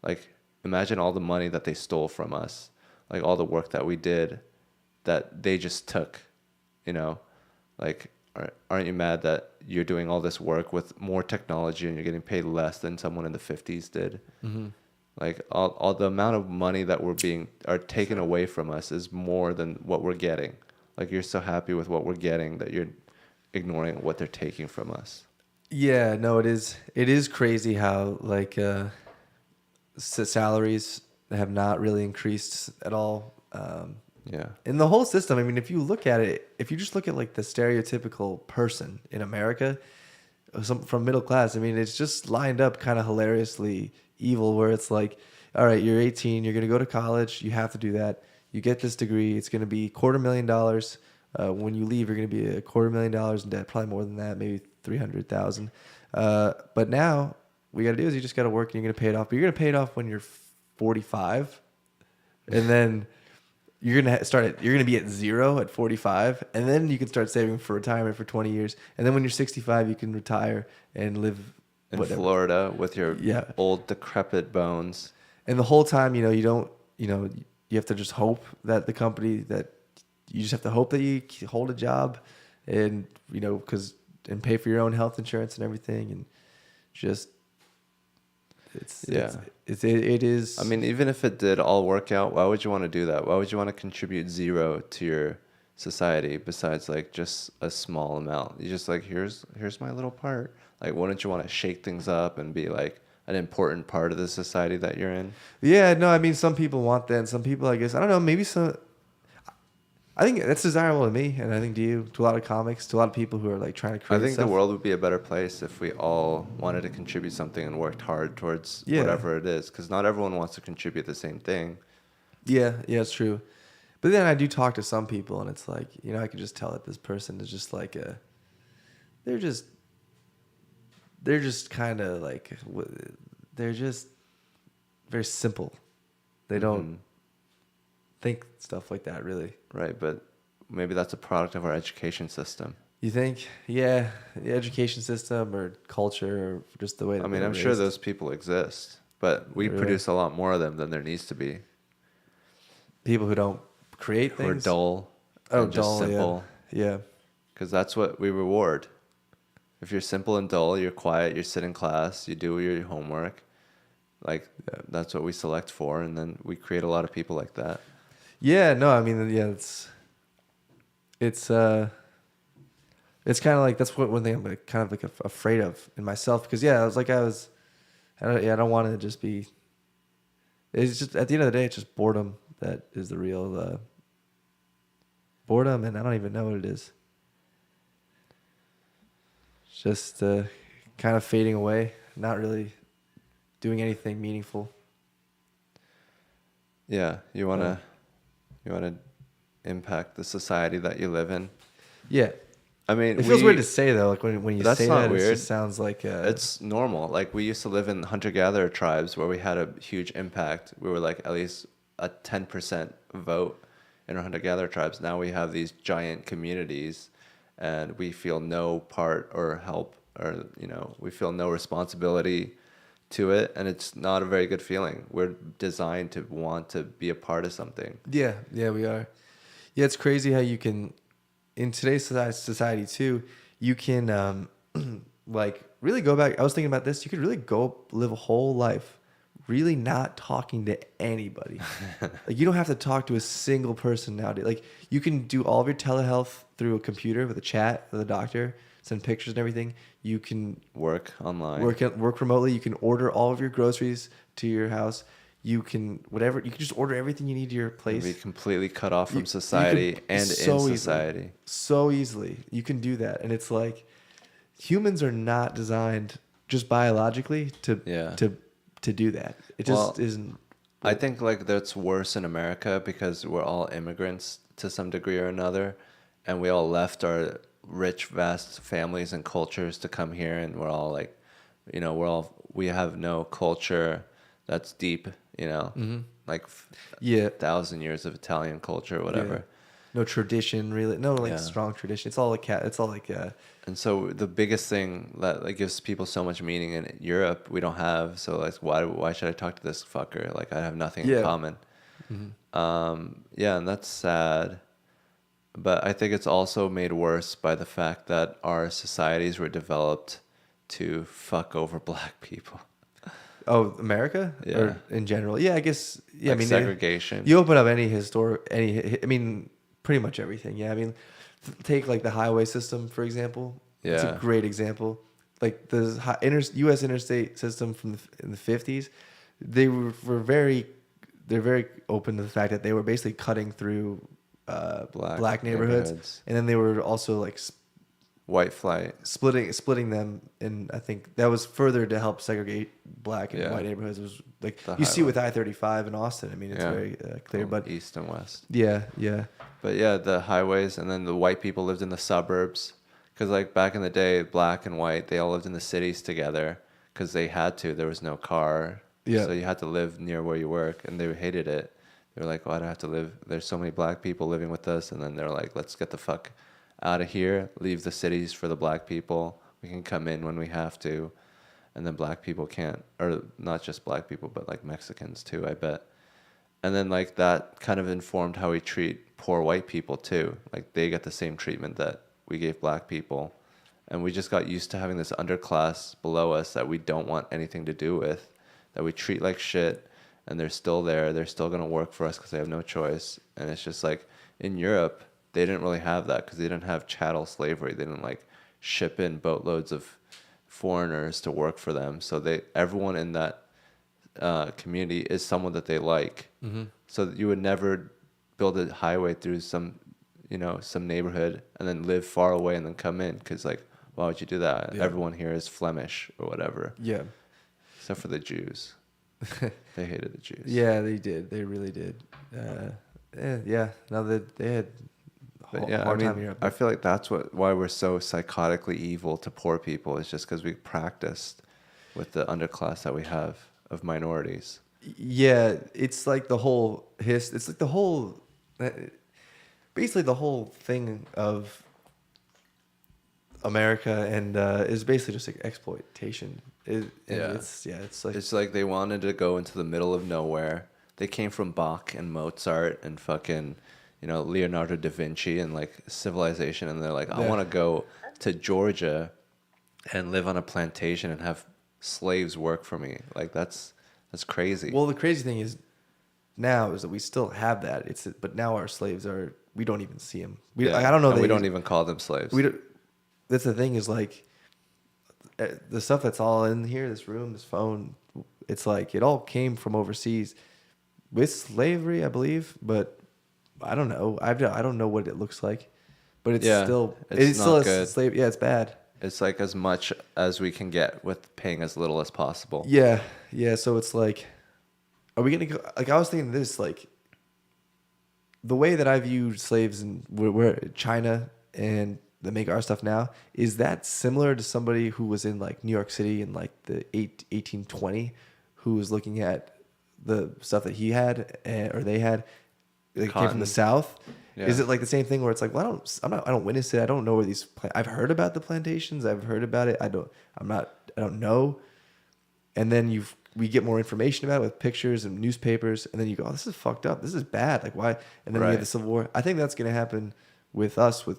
Like imagine all the money that they stole from us, like all the work that we did that they just took, like aren't you mad that you're doing all this work with more technology and you're getting paid less than someone in the 50s did? Like all the amount of money that are taken away from us is more than what we're getting. Like you're so happy with what we're getting that you're ignoring what they're taking from us. Yeah, no, it is crazy how like salaries have not really increased at all. Yeah. In the whole system, I mean, if you look at it, if you just look at like the stereotypical person in America, from middle class, I mean, it's just lined up kind of hilariously evil, where it's like, all right, you're 18, you're going to go to college, you have to do that. You get this degree, it's going to be $250,000. When you leave, you're going to be $250,000 in debt, probably more than that, maybe 300,000. But now what you got to do is you just got to work and you're going to pay it off. But you're going to pay it off when you're 45, and then you're going to be at zero at 45, and then you can start saving for retirement for 20 years. And then when you're 65, you can retire and live in Florida with your old decrepit bones. And the whole time, you have to just hope that the company that you just have to hope that you hold a job, and and pay for your own health insurance and everything, and just it is. I mean, even if it did all work out, why would you want to do that? Why would you want to contribute zero to your society besides like just a small amount? You just like, here's my little part. Like, wouldn't you want to shake things up and be like an important part of the society that you're in? Yeah, no, I mean, some people want that, and some people, I guess, I don't know, maybe some. I think that's desirable to me, and I think to a lot of comics, to a lot of people who are like trying to create. I think stuff. The world would be a better place if we all wanted to contribute something and worked hard towards whatever it is, because not everyone wants to contribute the same thing. Yeah, it's true. But then I do talk to some people, and it's like, I can just tell that this person is just like they're just kind of like, they're just very simple. They don't think stuff like that, really. Right, but maybe that's a product of our education system. You think? Yeah, the education system or culture or just the way that I mean, they're I'm sure raised. those people exist, but we Really? produce a lot more of them than there needs to be. People who don't create Who are things. dull Oh, and just dull. Yeah, simple, yeah, because that's what we reward. If you're simple and dull, you're quiet, you sit in class, you do your homework, like yeah. that's what we select for, and then we create a lot of people like that. Yeah, no, I mean, yeah, it's it's kind of like that's what one thing I'm like, kind of like afraid of in myself because yeah, I don't want to just be. It's just at the end of the day, it's just boredom that is the real boredom, and I don't even know what it is. It's just kind of fading away, not really doing anything meaningful. Yeah, you Uh, wanna impact the society that you live in. yeah, I mean, it feels weird to say though. Like when you that's say not that, it weird. just sounds like It's normal. Like we used to live in hunter-gatherer tribes where we had a huge impact. We were like at least a 10% vote in our hunter-gatherer tribes. Now we have these giant communities and we feel no part or help or, we feel no responsibility to it. And it's not a very good feeling. We're designed to want to be a part of something. yeah, we are. Yeah, it's crazy how you can, in today's society too, you can like really go back. I was thinking about this. You could really go live a whole life really not talking to anybody. Like you don't have to talk to a single person nowadays. Like you can do all of your telehealth through a computer with a chat with a doctor, send pictures and everything. You can Work online. work remotely. You can order all of your groceries to your house. You can whatever. You can just order everything you need to your place. Be completely cut off from You society can and so in easily, society. so easily. You can do that, and it's like humans are not designed just biologically Yeah. to do that. It Well, just isn't. I think like that's worse in America because we're all immigrants to some degree or another, and we all left our rich, vast families and cultures to come here, and we're all like, we have no culture that's deep, like Yeah, 1,000 years of Italian culture or whatever. yeah. No tradition, really. No like Yeah. strong tradition. It's all like It's all like And so the biggest thing that like gives people so much meaning in Europe we don't have. So like why should I talk to this fucker? Like I have nothing in Yeah. common. Yeah, and that's sad. But I think it's also made worse by the fact that our societies were developed to fuck over black people. Oh, America? Yeah. Or in general? Yeah, I guess. Yeah, Like I mean, segregation. you open up I mean, pretty much everything. Yeah, I mean, take like the highway system for example. It's a Yeah. great example. Like the U.S. interstate system in the 50s, they're very open to the fact that they were basically cutting through black neighborhoods, and then they were also like White flight. splitting them, and I think that was further to help segregate black and Yeah. white neighborhoods. It was like The you see with highway. I-35 in Austin. I mean, it's Yeah. very clear. But East and west. yeah, But yeah, the highways, and then the white people lived in the suburbs. Because like back in the day, black and white, they all lived in the cities together because they had to. There was no car. Yeah. So you had to live near where you work, and they hated it. They were like, "Why do I have to live? There's so many black people living with us." And then they're like, "Let's get the fuck out of here. Leave the cities for the black people. We can come in when we have to." And then black people can't, or not just black people, but like Mexicans too, I bet. And then like that kind of informed how we treat poor white people too. Like they get the same treatment that we gave black people. And we just got used to having this underclass below us that we don't want anything to do with, that we treat like shit, and they're still there. They're still going to work for us because they have no choice. And it's just like in Europe, they didn't really have that because they didn't have chattel slavery. They didn't like ship in boatloads of foreigners to work for them. So everyone in that community is someone that they like. Mm-hmm. So you would never build a highway through some neighborhood and then live far away and then come in because like why would you do that? Yeah. Everyone here is Flemish or whatever. Yeah. Except for the Jews. They hated the Jews. Yeah, they did. They really did. Yeah. Now that they had hard time in Europe. I feel like that's why we're so psychotically evil to poor people is just because we practiced with the underclass that we have of minorities. Yeah, it's like the whole it's like the whole basically the whole thing of America, and it's basically just like exploitation. Yeah. It's like It's like they wanted to go into the middle of nowhere. They came from Bach and Mozart and fucking, Leonardo da Vinci and like civilization, and they're like, I Yeah. want to go to Georgia and live on a plantation and have slaves work for me. Like that's crazy. well, the crazy thing is now is that we still have that. But now our slaves are we don't even see them. Yeah. I don't know. And we don't even call them slaves. We don't, that's the thing is like the stuff that's all in here, this room, this phone. It's like it all came from overseas with slavery, I believe, but I don't know. I don't know what it looks like, but it's Yeah, still it's still not a good. slave. Yeah, it's bad. It's like as much as we can get with paying as little as possible. Yeah, yeah. So it's like, are we gonna go? Like I was thinking this, like the way that I view slaves in where China and that make our stuff now, is that similar to somebody who was in like New York City in like the 1820, who was looking at the stuff that he had or they had, that came from the Cotton. South? Yeah. Is it like the same thing where it's like, well, I don't witness it. I don't know where these. I've heard about the plantations. I've heard about it. I don't know. And then we get more information about it with pictures and newspapers, and then you go, oh, this is fucked up. This is bad. Like why? And then we Right. have the Civil War. I think that's gonna happen with us with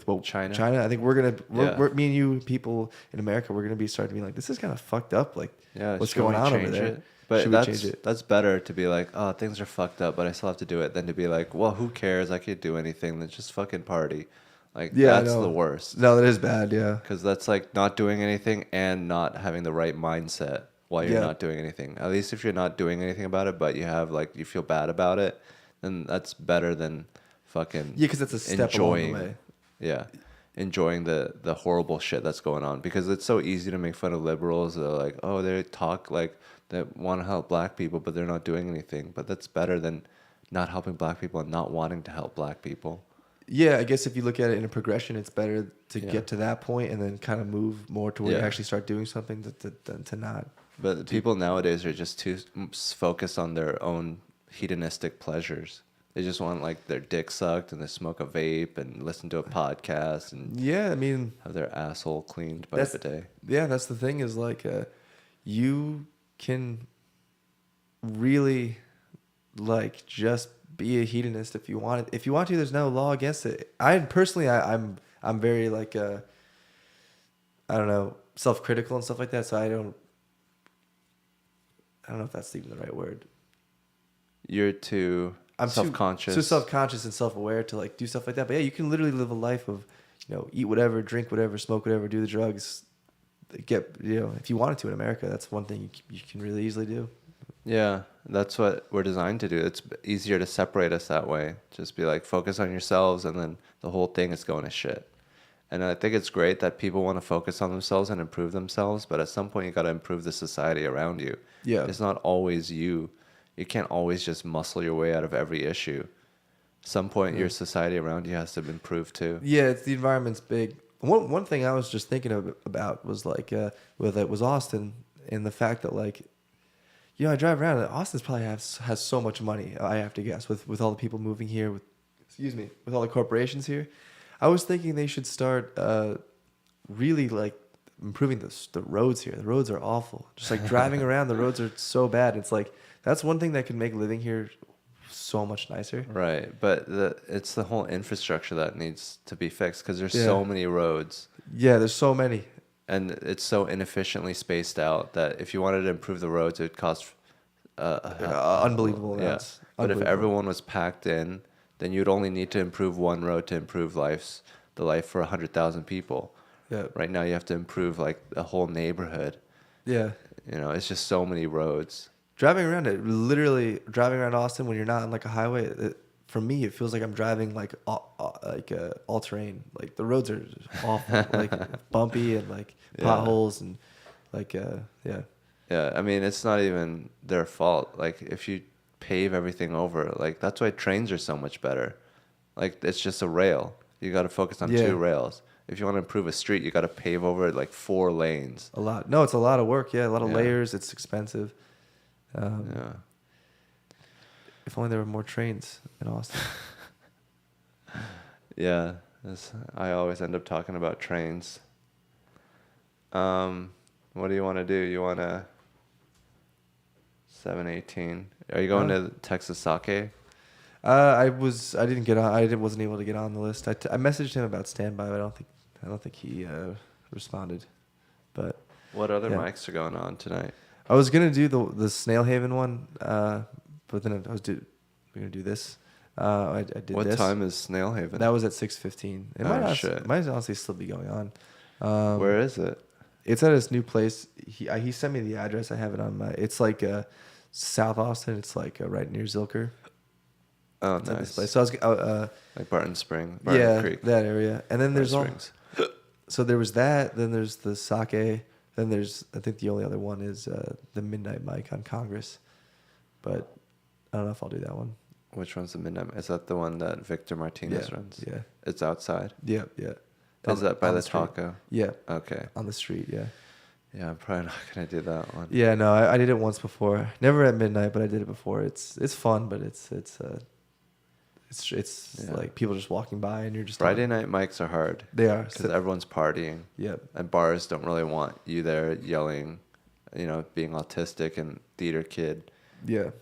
what China. I think we're Yeah. me and you people in America, we're gonna be starting to be like, this is kind of fucked up. Like Yeah, what's should going we on over change there? it? But Should we change it? that's better to be like, oh, things are fucked up, but I still have to do it, than to be like, well, who cares? I could do anything. Then just fucking party. Like Yeah, I that's know. the worst. No, that is bad. Yeah. Because that's like not doing anything and not having the right mindset while you're Yeah. not doing anything. At least if you're not doing anything about it, but you feel bad about it, then that's better than fucking Yeah, because that's a step along the way. Yeah, enjoying the horrible shit that's going on, because it's so easy to make fun of liberals. They're like, oh, they talk like they want to help black people, but they're not doing anything. But that's better than not helping black people and not wanting to help black people. Yeah, I guess if you look at it in a progression, it's better to Yeah. get to that point and then kind of move more to where you Yeah. actually start doing something than to not. But people nowadays are just too focused on their own hedonistic pleasures. They just want like their dick sucked and they smoke a vape and listen to a podcast and Yeah, I mean, have their asshole cleaned by a bidet. yeah, that's the thing is like you can really like just be a hedonist if you want it. If you want to, there's no law against it. I'm very like I don't know, self-critical and stuff like that, so I don't know if that's even the right word. You're too I'm self-conscious. too self-conscious and self-aware to like do stuff like that. But yeah, you can literally live a life of, eat whatever, drink whatever, smoke whatever, do the drugs. If you wanted to in America, that's one thing you can really easily do. Yeah, that's what we're designed to do. It's easier to separate us that way. Just be like, focus on yourselves, and then the whole thing is going to shit. And I think it's great that people want to focus on themselves and improve themselves, but at some point you got to improve the society around you. Yeah. It's not always you. You can't always just muscle your way out of every issue. At some point, your society around you has to improve too. Yeah, the environment's big. One thing I was just thinking about was like was Austin, and the fact that like, I drive around and Austin's probably has so much money. I have to guess with all the people moving here, with all the corporations here. I was thinking they should start really like improving the roads here. The roads are awful. Just like driving around, the roads are so bad. It's like that's one thing that could make living here so much nicer. Right, but it's the whole infrastructure that needs to be fixed, because there's Yeah. so many roads. Yeah, there's so many. And it's so inefficiently spaced out that if you wanted to improve the roads, it would cost Unbelievable Yeah. amounts. But if Unbelievable. everyone was packed in, then you'd only need to improve one road to improve the life for 100,000 people. Yeah. Right now, you have to improve like a whole neighborhood. Yeah. It's just so many roads. Driving around Austin when you're not on like a highway, for me it feels like I'm driving like all terrain. Like the roads are awful, like bumpy and like potholes and like yeah. Yeah, I mean, it's not even their fault. Like, if you pave everything over, like, that's why trains are so much better. Like, it's just a rail. You got to focus on Yeah. 2 rails. If you want to improve a street, you got to pave over it like 4 lanes. A lot. No, it's a lot of work. Yeah, a lot of Yeah. layers. It's expensive. Yeah. If only there were more trains in Austin. Yeah. I always end up talking about trains. What do you want to do? You want to 7:18? Are you going to Texas Sake? I didn't get on. Wasn't able to get on the list. I messaged him about standby, but I don't think he responded. But What other mics are going on tonight? I was gonna do the Snail Haven one, but then we're gonna do this. I did What this. time is Snail Haven? That was at 6:15. It might honestly still be going on. Where is it? It's at this new place. He sent me the address. I have it on my. It's like South Austin. It's like right near Zilker. Oh, It's nice. at this place. So I was like Barton Spring, Creek, that area. And then there's Springs. So there was that. Then there's the sake. Then there's, I think the only other one is the Midnight Mic on Congress. But I don't know if I'll do that one. Which one's the Midnight? Is that the one that Victor Martinez runs? Yeah. It's outside? Yeah. Is that by the taco? Yeah. Okay. On the street, yeah. Yeah, I'm probably not going to do that one. Yeah, no, I did it once before. Never at midnight, but I did it before. It's fun, but it's like people just walking by and you're just Friday night mics are hard. They are. Because everyone's partying. Yep. And bars don't really want you there yelling, being autistic and theater kid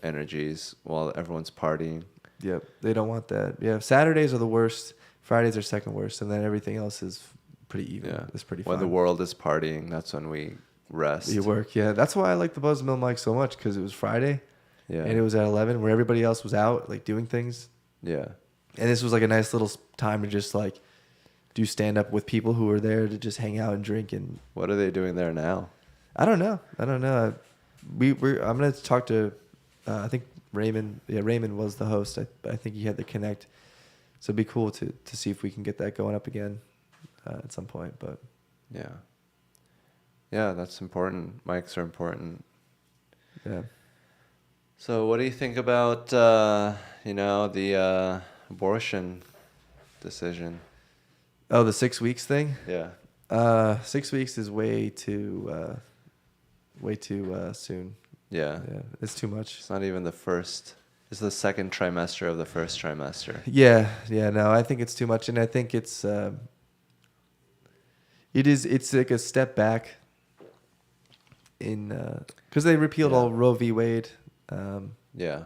energies while everyone's partying. Yep. They don't want that. Yeah. Saturdays are the worst. Fridays are second worst. And then everything else is pretty even. Yeah. It's pretty fun. When the world is partying, that's when we rest. You work. Yeah. That's why I like the Buzzmill mic so much, because it was Friday. Yeah. And it was at 11 where everybody else was out, like doing things. Yeah. And this was like a nice little time to just like do stand up with people who were there to just hang out and drink. And what are they doing there now? I don't know. I'm gonna talk to I think Raymond. Yeah, Raymond was the host. I think he had the connect. So it'd be cool to see if we can get that going up again at some point. But yeah, that's important. Mics are important. Yeah. So what do you think about the abortion decision? Oh, the 6 weeks thing? Yeah. 6 weeks is way too soon. Yeah. Yeah, it's too much. It's not even the first. It's the second trimester of the first trimester. Yeah. No, I think it's too much, and I think it's like a step back in because they repealed all Roe v. Wade. Yeah.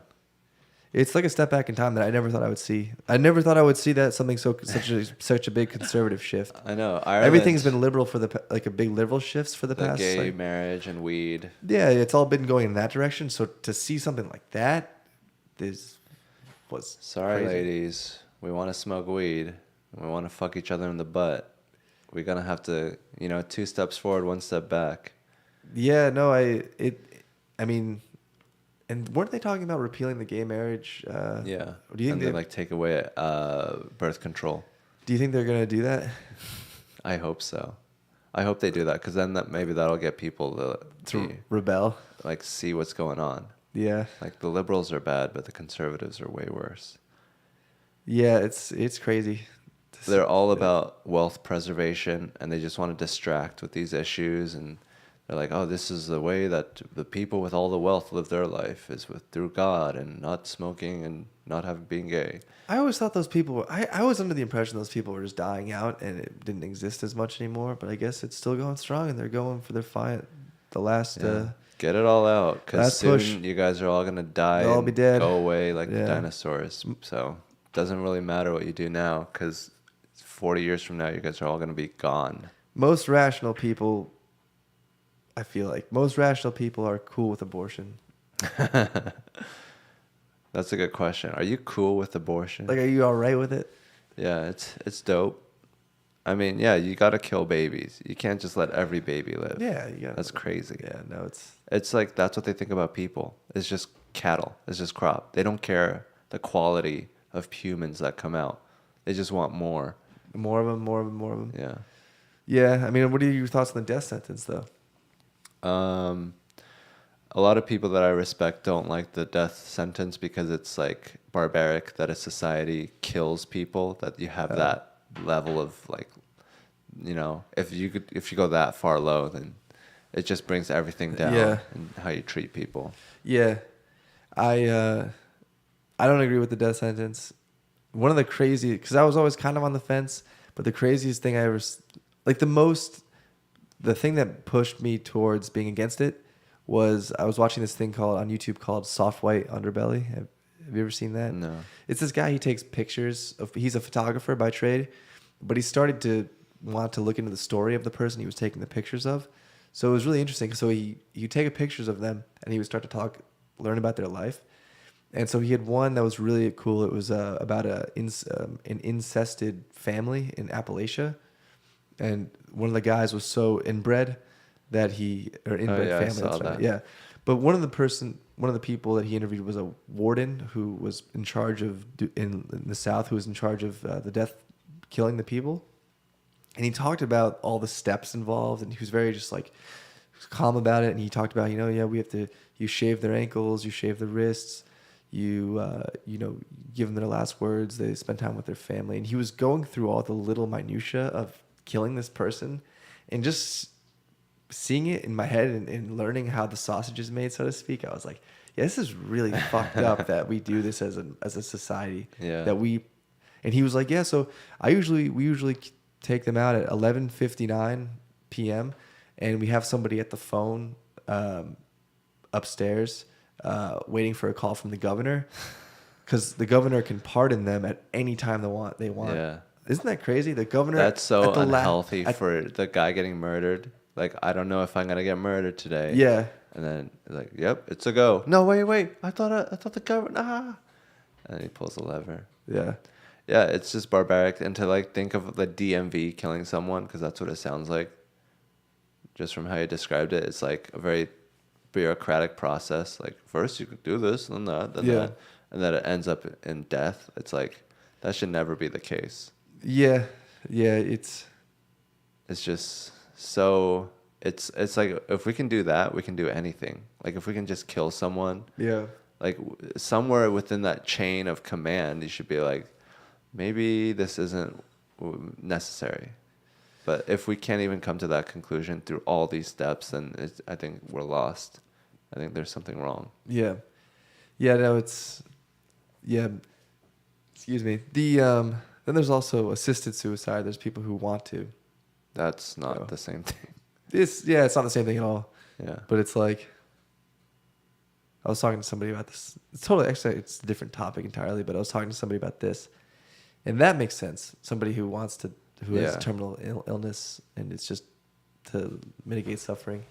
It's like a step back in time that I never thought I would see. I never thought I would see that such a big conservative shift. I know. Everything's been liberal for a big liberal shifts for the past. Gay marriage and weed. Yeah, it's all been going in that direction. So to see something like that, was sorry, crazy. ladies. We want to smoke weed. We want to fuck each other in the butt. We're gonna have to, 2 steps forward, 1 step back. Yeah, no, I mean. And weren't they talking about repealing the gay marriage? Yeah. Do you think they take away birth control? Do you think they're gonna do that? I hope so. I hope they do that, because then maybe that'll get people to rebel, like see what's going on. Yeah. Like the liberals are bad, but the conservatives are way worse. Yeah, it's crazy. They're all about wealth preservation, and they just want to distract with these issues, and they're like, oh, this is the way that the people with all the wealth live their life, is through God and not smoking and not being gay. I always thought those people were, I was under the impression those people were just dying out and it didn't exist as much anymore, but I guess it's still going strong and they're going for their fight. The last... Get it all out, because soon push. You guys are all going to die. They'll all be dead. Go away like the dinosaurs. So it doesn't really matter what you do now, because 40 years from now, you guys are all going to be gone. Most rational people... I feel like most rational people are cool with abortion. That's a good question. Are you cool with abortion? Like, are you all right with it? Yeah, it's dope. I mean, yeah, you got to kill babies. You can't just let every baby live. Yeah, you got. That's crazy. Yeah, no, it's like that's what they think about people. It's just cattle. It's just crop. They don't care the quality of humans that come out. They just want more. More of them. Yeah. Yeah, I mean, what are your thoughts on the death sentence, though? A lot of people that I respect don't like the death sentence because it's like barbaric that a society kills people, that you have that level of like, if you go that far low, then it just brings everything down in how you treat people. Yeah. I don't agree with the death sentence. One of the crazy, because I was always kind of on the fence, But the craziest thing like the thing that pushed me towards being against it was I was watching this thing called on YouTube called Soft White Underbelly. Have you ever seen that? No. It's this guy. He takes pictures of. He's a photographer by trade, but he started to want to look into the story of the person he was taking the pictures of. So it was really interesting. So you take pictures of them, and he would start to learn about their life. And so he had one that was really cool. It was about an incested family in Appalachia, and one of the guys was so inbred that inbred yeah, family. I saw That's right. that. Yeah, but one of the people that he interviewed was a warden who was in charge of in the South, who was in charge of killing the people, and he talked about all the steps involved, and he was very just like calm about it. And he talked about you shave their ankles, you shave their wrists. You give them their last words. They spend time with their family, and he was going through all the little minutia of killing this person, and just seeing it in my head and learning how the sausage is made, so to speak. I was like, yeah, this is really fucked up that we do this as a society. Yeah. And he was like, yeah. So we usually take them out at 11:59 p.m. and we have somebody at the phone upstairs. Waiting for a call from the governor, because the governor can pardon them at any time they want. Yeah. Isn't that crazy? The governor. That's so unhealthy for the guy getting murdered. Like, I don't know if I'm gonna get murdered today. Yeah. And then like, yep, it's a go. No, wait. I thought the governor. And then he pulls the lever. Yeah. Yeah, it's just barbaric. And to like think of the DMV killing someone, because that's what it sounds like. Just from how you described it, it's like a very bureaucratic process. Like, first you could do this, then that, then that, and then it ends up in death. It's like, that should never be the case. Yeah. It's just so it's like, if we can do that, we can do anything. Like, if we can just kill someone, like somewhere within that chain of command, you should be like, maybe this isn't necessary. But if we can't even come to that conclusion through all these steps, then I think we're lost. I think there's something wrong. Yeah. No, it's excuse me. Then there's also assisted suicide. There's people who want to. That's not the same thing. It's not the same thing at all. Yeah. But it's like, I was talking to somebody about this. It's a different topic entirely, but I was talking to somebody about this, and that makes sense. Somebody who has terminal illness, and it's just to mitigate suffering.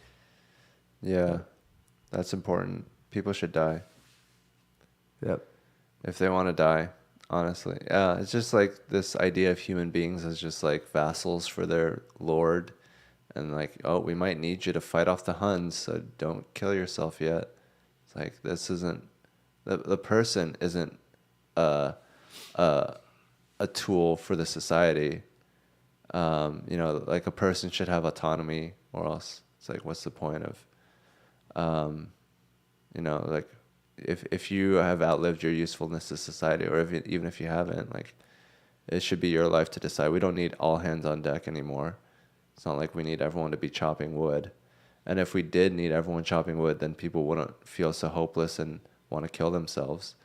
Yeah, that's important. People should die. Yep. If they want to die, honestly. Yeah, it's just like this idea of human beings as just like vassals for their lord. And like, oh, we might need you to fight off the Huns, so don't kill yourself yet. It's like, this isn't... The person isn't a tool for the society. Like a person should have autonomy, or else it's like, what's the point of, like if you have outlived your usefulness to society, or even if you haven't, like, it should be your life to decide. We don't need all hands on deck anymore. It's not like we need everyone to be chopping wood. And if we did need everyone chopping wood, then people wouldn't feel so hopeless and want to kill themselves.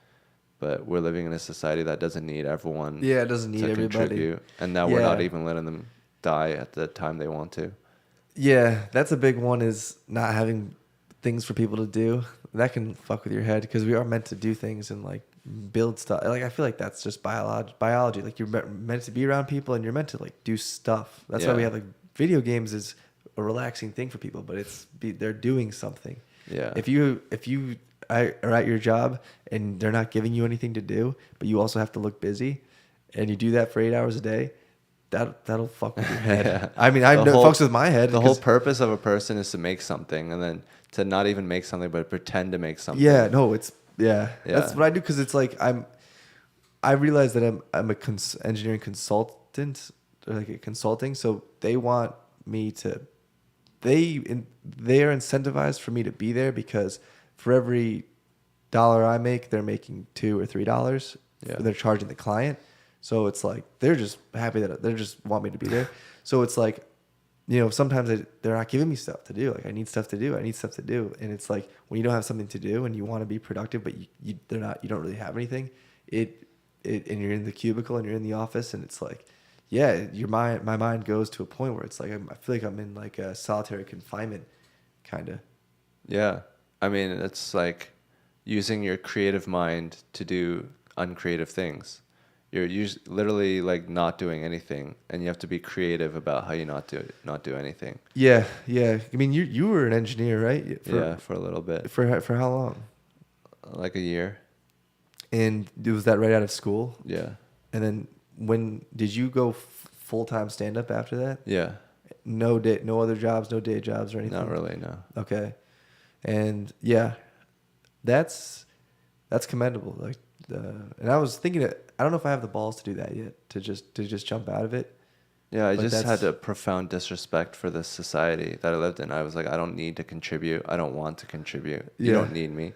But we're living in a society that doesn't need everyone. Yeah, it doesn't need everybody. Contribute, and now we're not even letting them die at the time they want to. Yeah, that's a big one, is not having things for people to do. That can fuck with your head, because we are meant to do things and like build stuff. Like, I feel like that's just biology. Like, you're meant to be around people, and you're meant to like do stuff. That's why we have like video games is a relaxing thing for people, but they're doing something. Yeah. If you are at your job and they're not giving you anything to do, but you also have to look busy, and you do that for 8 hours a day, that'll fuck with your head. Yeah. I mean, it fucks with my head. The whole purpose of a person is to make something, and then to not even make something, but pretend to make something. Yeah, no, that's what I do, because it's like I realize that I'm a engineering consultant, or like a consulting, so they want me to. They are incentivized for me to be there, because for every $1 I make, they're making $2 or $3. Yeah. They're charging the client. So it's like, they're just happy that they just want me to be there. So it's like, sometimes they're not giving me stuff to do. Like, I need stuff to do. And it's like, when you don't have something to do and you want to be productive, but you don't really have anything, and you're in the cubicle and you're in the office, and it's like, yeah, my mind goes to a point where it's like I feel like I'm in like a solitary confinement, kind of. Yeah. I mean, it's like using your creative mind to do uncreative things. You're literally like not doing anything, and you have to be creative about how you not do anything. Yeah, yeah. I mean, you were an engineer, right? Yeah, for a little bit, For how long? like a year. And was that right out of school? Yeah, And then when did you go full time stand up after that? yeah. No other jobs, no day jobs or anything. Not really, no. Okay, and yeah, that's commendable. Like, and I was thinking that I don't know if I have the balls to do that yet. To just jump out of it. Yeah, I But just had that's- a profound disrespect for the society that I lived in. I was like, I don't need to contribute. I don't want to contribute. You Yeah. don't need me.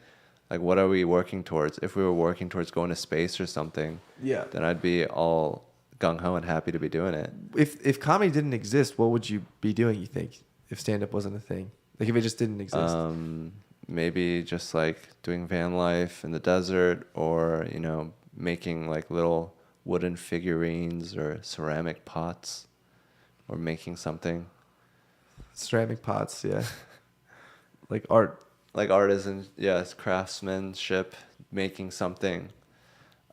Like, what are we working towards? If we were working towards going to space or something, Yeah. then I'd be all gung ho and happy to be doing it. If comedy didn't exist, what would you be doing? You think if stand up wasn't a thing? Like if it just didn't exist? Maybe just like doing van life in the desert, or making like little wooden figurines or ceramic pots, or making something Ceramic pots, yeah. Like art. like artisan, yes, craftsmanship, making something,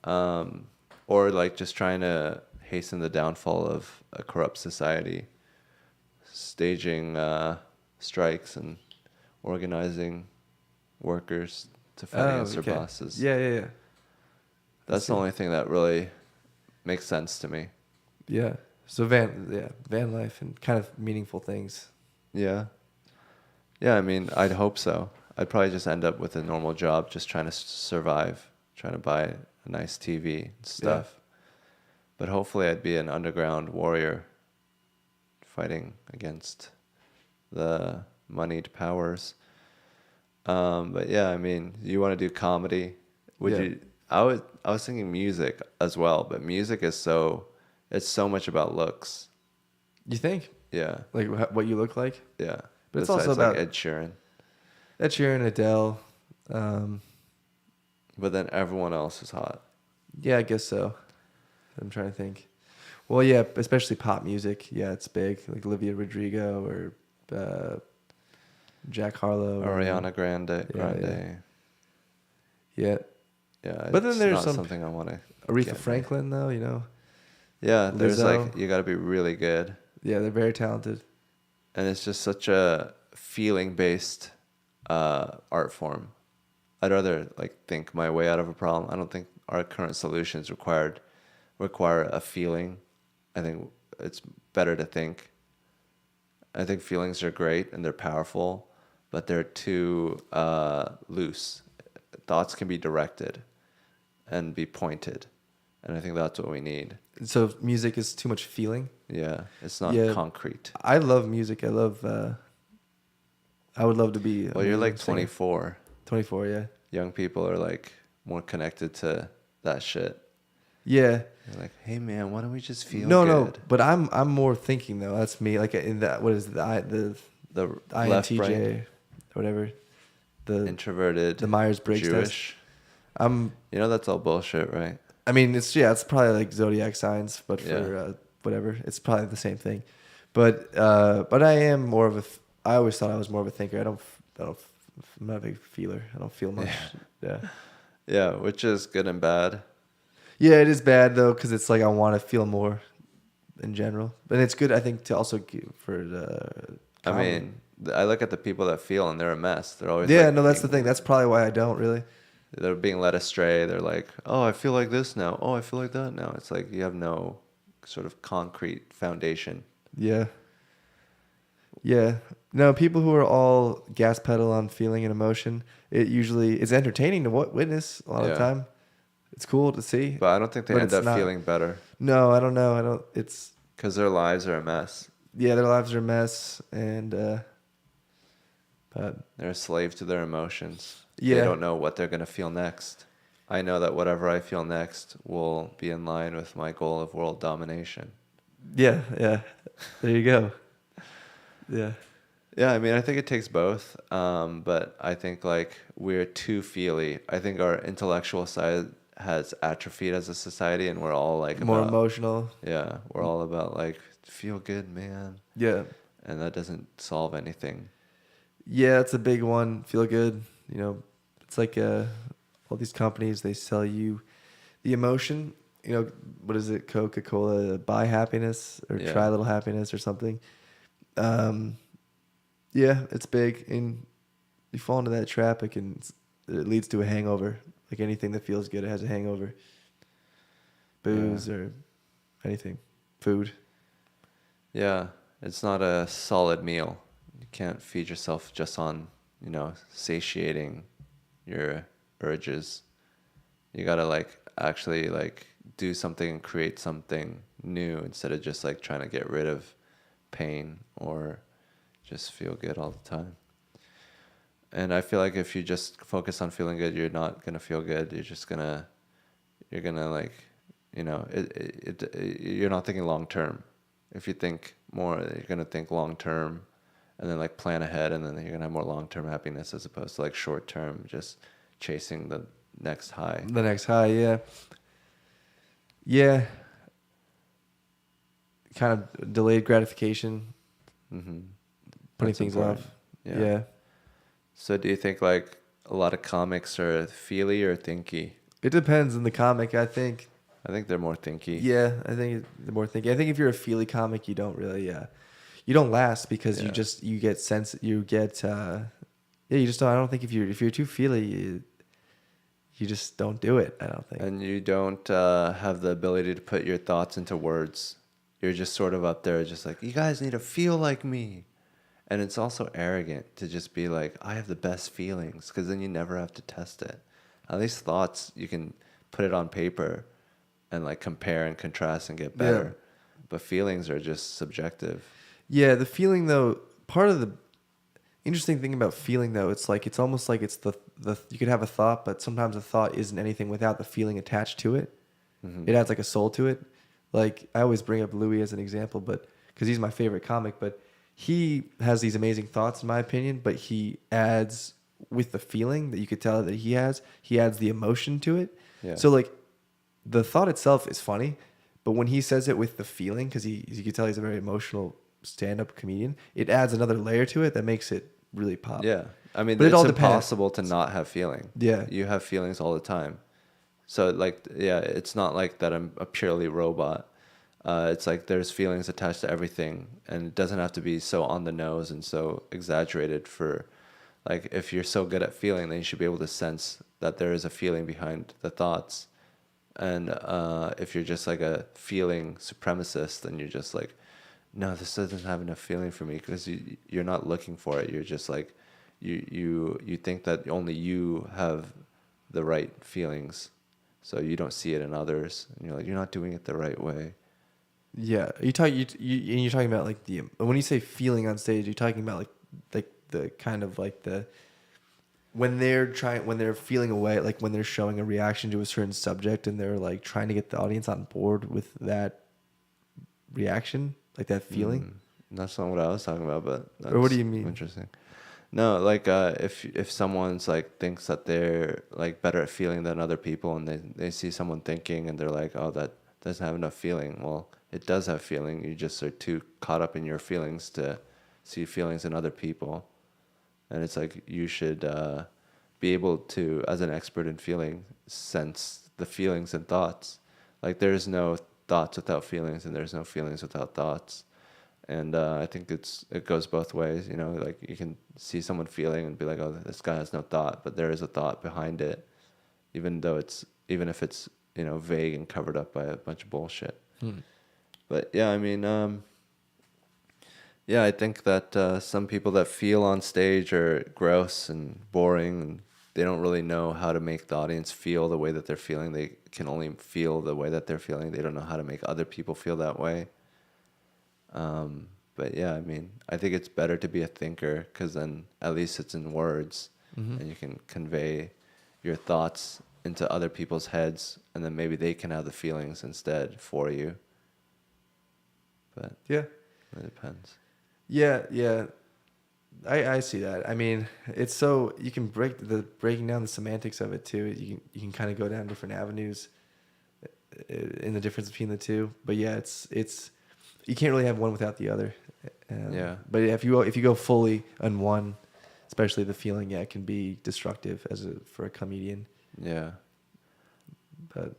or like just trying to hasten the downfall of a corrupt society, staging strikes and organizing workers to fight against their bosses. Yeah, yeah, yeah. That's the only thing that really makes sense to me. Yeah. So van life and kind of meaningful things. Yeah. Yeah, I mean, I'd hope so. I'd probably just end up with a normal job, just trying to survive, trying to buy a nice TV and stuff. But hopefully I'd be an underground warrior fighting against the moneyed powers. But yeah, I mean, you want to do comedy? Would you? I was thinking music as well, but music is it's so much about looks. You think? Yeah. Like what you look like? Yeah. But it's Besides, also about like Ed Sheeran. Ed Sheeran, Adele. But then everyone else is hot. Yeah, I guess so. I'm trying to think. Well, yeah, especially pop music. Yeah, it's big. Like Olivia Rodrigo or Jack Harlow. Ariana Grande. Yeah. Yeah. But then there's something I want to. Aretha Franklin, though, Yeah, there's Lizzo. you got to be really good. Yeah, they're very talented. And it's just such a feeling-based art form. I'd rather think my way out of a problem. I don't think our current solutions require a feeling. I think it's better to think. I think feelings are great and they're powerful, but they're too loose. Thoughts can be directed and be pointed, and I think that's what we need. So music is too much feeling. Yeah, it's not concrete. I love music. I would love to be. Well, you're like 24. 24, yeah. Young people are more connected to that shit. Yeah. They're like, hey man, why don't we just feel no, good? No, but I'm more thinking though. That's me. Like in that, what is it, the left INTJ brain, or whatever. The introverted, the Myers-Briggs Jewish. test. That's all bullshit, right? I mean, it's probably like zodiac signs, but for whatever, it's probably the same thing. But I am more of a. I always thought I was more of a thinker. I'm not a big feeler. I don't feel much. Yeah. Yeah, which is good and bad. Yeah, it is bad though, because it's like I want to feel more in general, but it's good I think to also for the. Comedy. I mean, I look at the people that feel and they're a mess. They're always that's the thing. That's probably why I don't really. They're being led astray. They're like, oh, I feel like this now. Oh, I feel like that now. It's like you have no sort of concrete foundation. Yeah. Yeah. No, people who are all gas pedal on feeling and emotion, it's entertaining to witness a lot of the time. It's cool to see. But I don't think they end up feeling better. No, I don't know. It's because their lives are a mess. Yeah, their lives are a mess, and but they're a slave to their emotions. Yeah. They don't know what they're gonna feel next. I know that whatever I feel next will be in line with my goal of world domination. Yeah. There you go. Yeah. Yeah, I mean, I think it takes both. But I think we're too feely. I think our intellectual side has atrophied as a society, and we're all like More about emotional. yeah, we're all about like feel good, man, Yeah. and that doesn't solve anything. Yeah, it's a big one. Feel good. You know, it's like all these companies, they sell you the emotion. You know, what is it? Coca-Cola, buy happiness or try Yeah, a little happiness or something. Um, yeah, it's big. And you fall into that trap, it leads to a hangover. Like anything that feels good, it has a hangover. yeah, Booze or anything. Food. yeah. It's not a solid meal. You can't feed yourself just on, satiating your urges. You gotta like actually like do something and create something new instead of just like trying to get rid of pain or just feel good all the time. And I feel like if you just focus on feeling good, you're not gonna feel good. You're gonna like, you're not thinking long term. If you think more, you're gonna think long term, and then like plan ahead, and then you're gonna have more long term happiness as opposed to like short term, just chasing the next high. The next high, yeah. Yeah. Kind of delayed gratification, Mm-hmm. putting That's things important. off. Yeah. Yeah. So do you think like a lot of comics are feely or thinky? It depends on the comic, I think. I think they're more thinky. Yeah, I think the more thinking. I think if you're a feely comic, you don't really, you don't last because Yeah. you get yeah, you just don't. I don't think if you're too feely, you just don't do it. I don't think. And you don't have the ability to put your thoughts into words. You're just sort of up there, just like, you guys need to feel like me. And it's also arrogant to just be like, I have the best feelings, because then you never have to test it. At least thoughts, you can put it on paper and like compare and contrast and get better. But feelings are just subjective. Yeah, the feeling though. Part of the interesting thing about feeling though, it's almost like it's the you could have a thought, but sometimes a thought isn't anything without the feeling attached to it. Mm-hmm. It adds like a soul to it. Like I always bring up Louis as an example, but because he's my favorite comic, but he has these amazing thoughts in my opinion, but he adds with the feeling that you could tell that he adds the emotion to it. Yeah. So like the thought itself is funny, but when he says it with the feeling, because you can tell he's a very emotional stand-up comedian, it adds another layer to it that makes it really pop. Yeah. I mean, But it it's all depends. impossible to not have feeling. Yeah. You have feelings all the time. So, like, yeah, it's not like that I'm a purely robot. It's like there's feelings attached to everything, and it doesn't have to be so on the nose and so exaggerated for, like, if you're so good at feeling, then you should be able to sense that there is a feeling behind the thoughts. And if you're just like a feeling supremacist, then you're just like, no, this doesn't have enough feeling for me, because you're not looking for it. You're just like, you think that only you have the right feelings, so you don't see it in others, and you're like, you're not doing it the right way. Yeah, you're talking about like the when you say feeling on stage, you're talking about like the kind of like the when they're feeling away, like when they're showing a reaction to a certain subject and they're like trying to get the audience on board with that reaction, like that feeling. That's not what I was talking about, but that's Or what do you mean? interesting. No, like if someone's like thinks that they're like better at feeling than other people, and they see someone thinking and they're like, oh, that doesn't have enough feeling. Well, it does have feeling. You just are too caught up in your feelings to see feelings in other people. And it's like you should be able to, as an expert in feeling, sense the feelings and thoughts. Like there's no thoughts without feelings, and there's no feelings without thoughts. And I think it goes both ways. You know, like you can see someone feeling and be like, oh, this guy has no thought, but there is a thought behind it, even if it's vague and covered up by a bunch of bullshit. But yeah, I mean, yeah, I think that some people that feel on stage are gross and boring, and they don't really know how to make the audience feel the way that they're feeling. They can only feel the way that they're feeling. They don't know how to make other people feel that way. But yeah, I mean, I think it's better to be a thinker, because then at least it's in words, and you can convey your thoughts into other people's heads, and then maybe they can have the feelings instead for you. But Yeah. it depends. Yeah. I see that. I mean, it's so you can breaking down the semantics of it too. You can kind of go down different avenues in the difference between the two. But yeah, it's you can't really have one without the other. Yeah. But if you go fully on one, especially the feeling, yeah, it can be destructive for a comedian. Yeah. But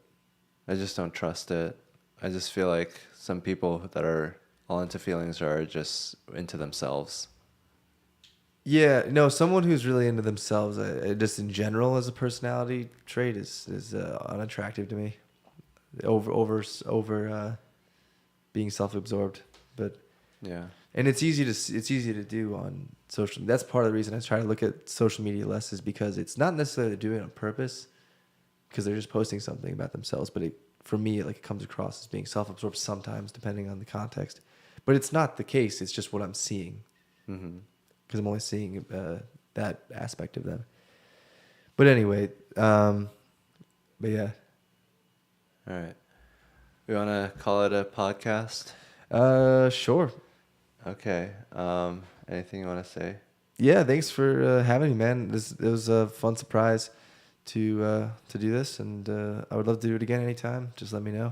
I just don't trust it. I just feel like some people that are all into feelings are just into themselves. yeah, no, someone who's really into themselves, just in general as a personality trait, is unattractive to me. Over being self-absorbed, but Yeah. and it's easy to do on social. That's part of the reason I try to look at social media less, is because it's not necessarily doing it on purpose, because they're just posting something about themselves. But for me, it comes across as being self-absorbed sometimes, depending on the context. But it's not the case. It's just what I'm seeing, Mm-hmm. because I'm only seeing that aspect of them. But anyway, but yeah, All right. We want to call it a podcast? sure. Okay. Anything you want to say? Yeah, thanks for having me, man. It was a fun surprise to do this, and I would love to do it again anytime. Just let me know.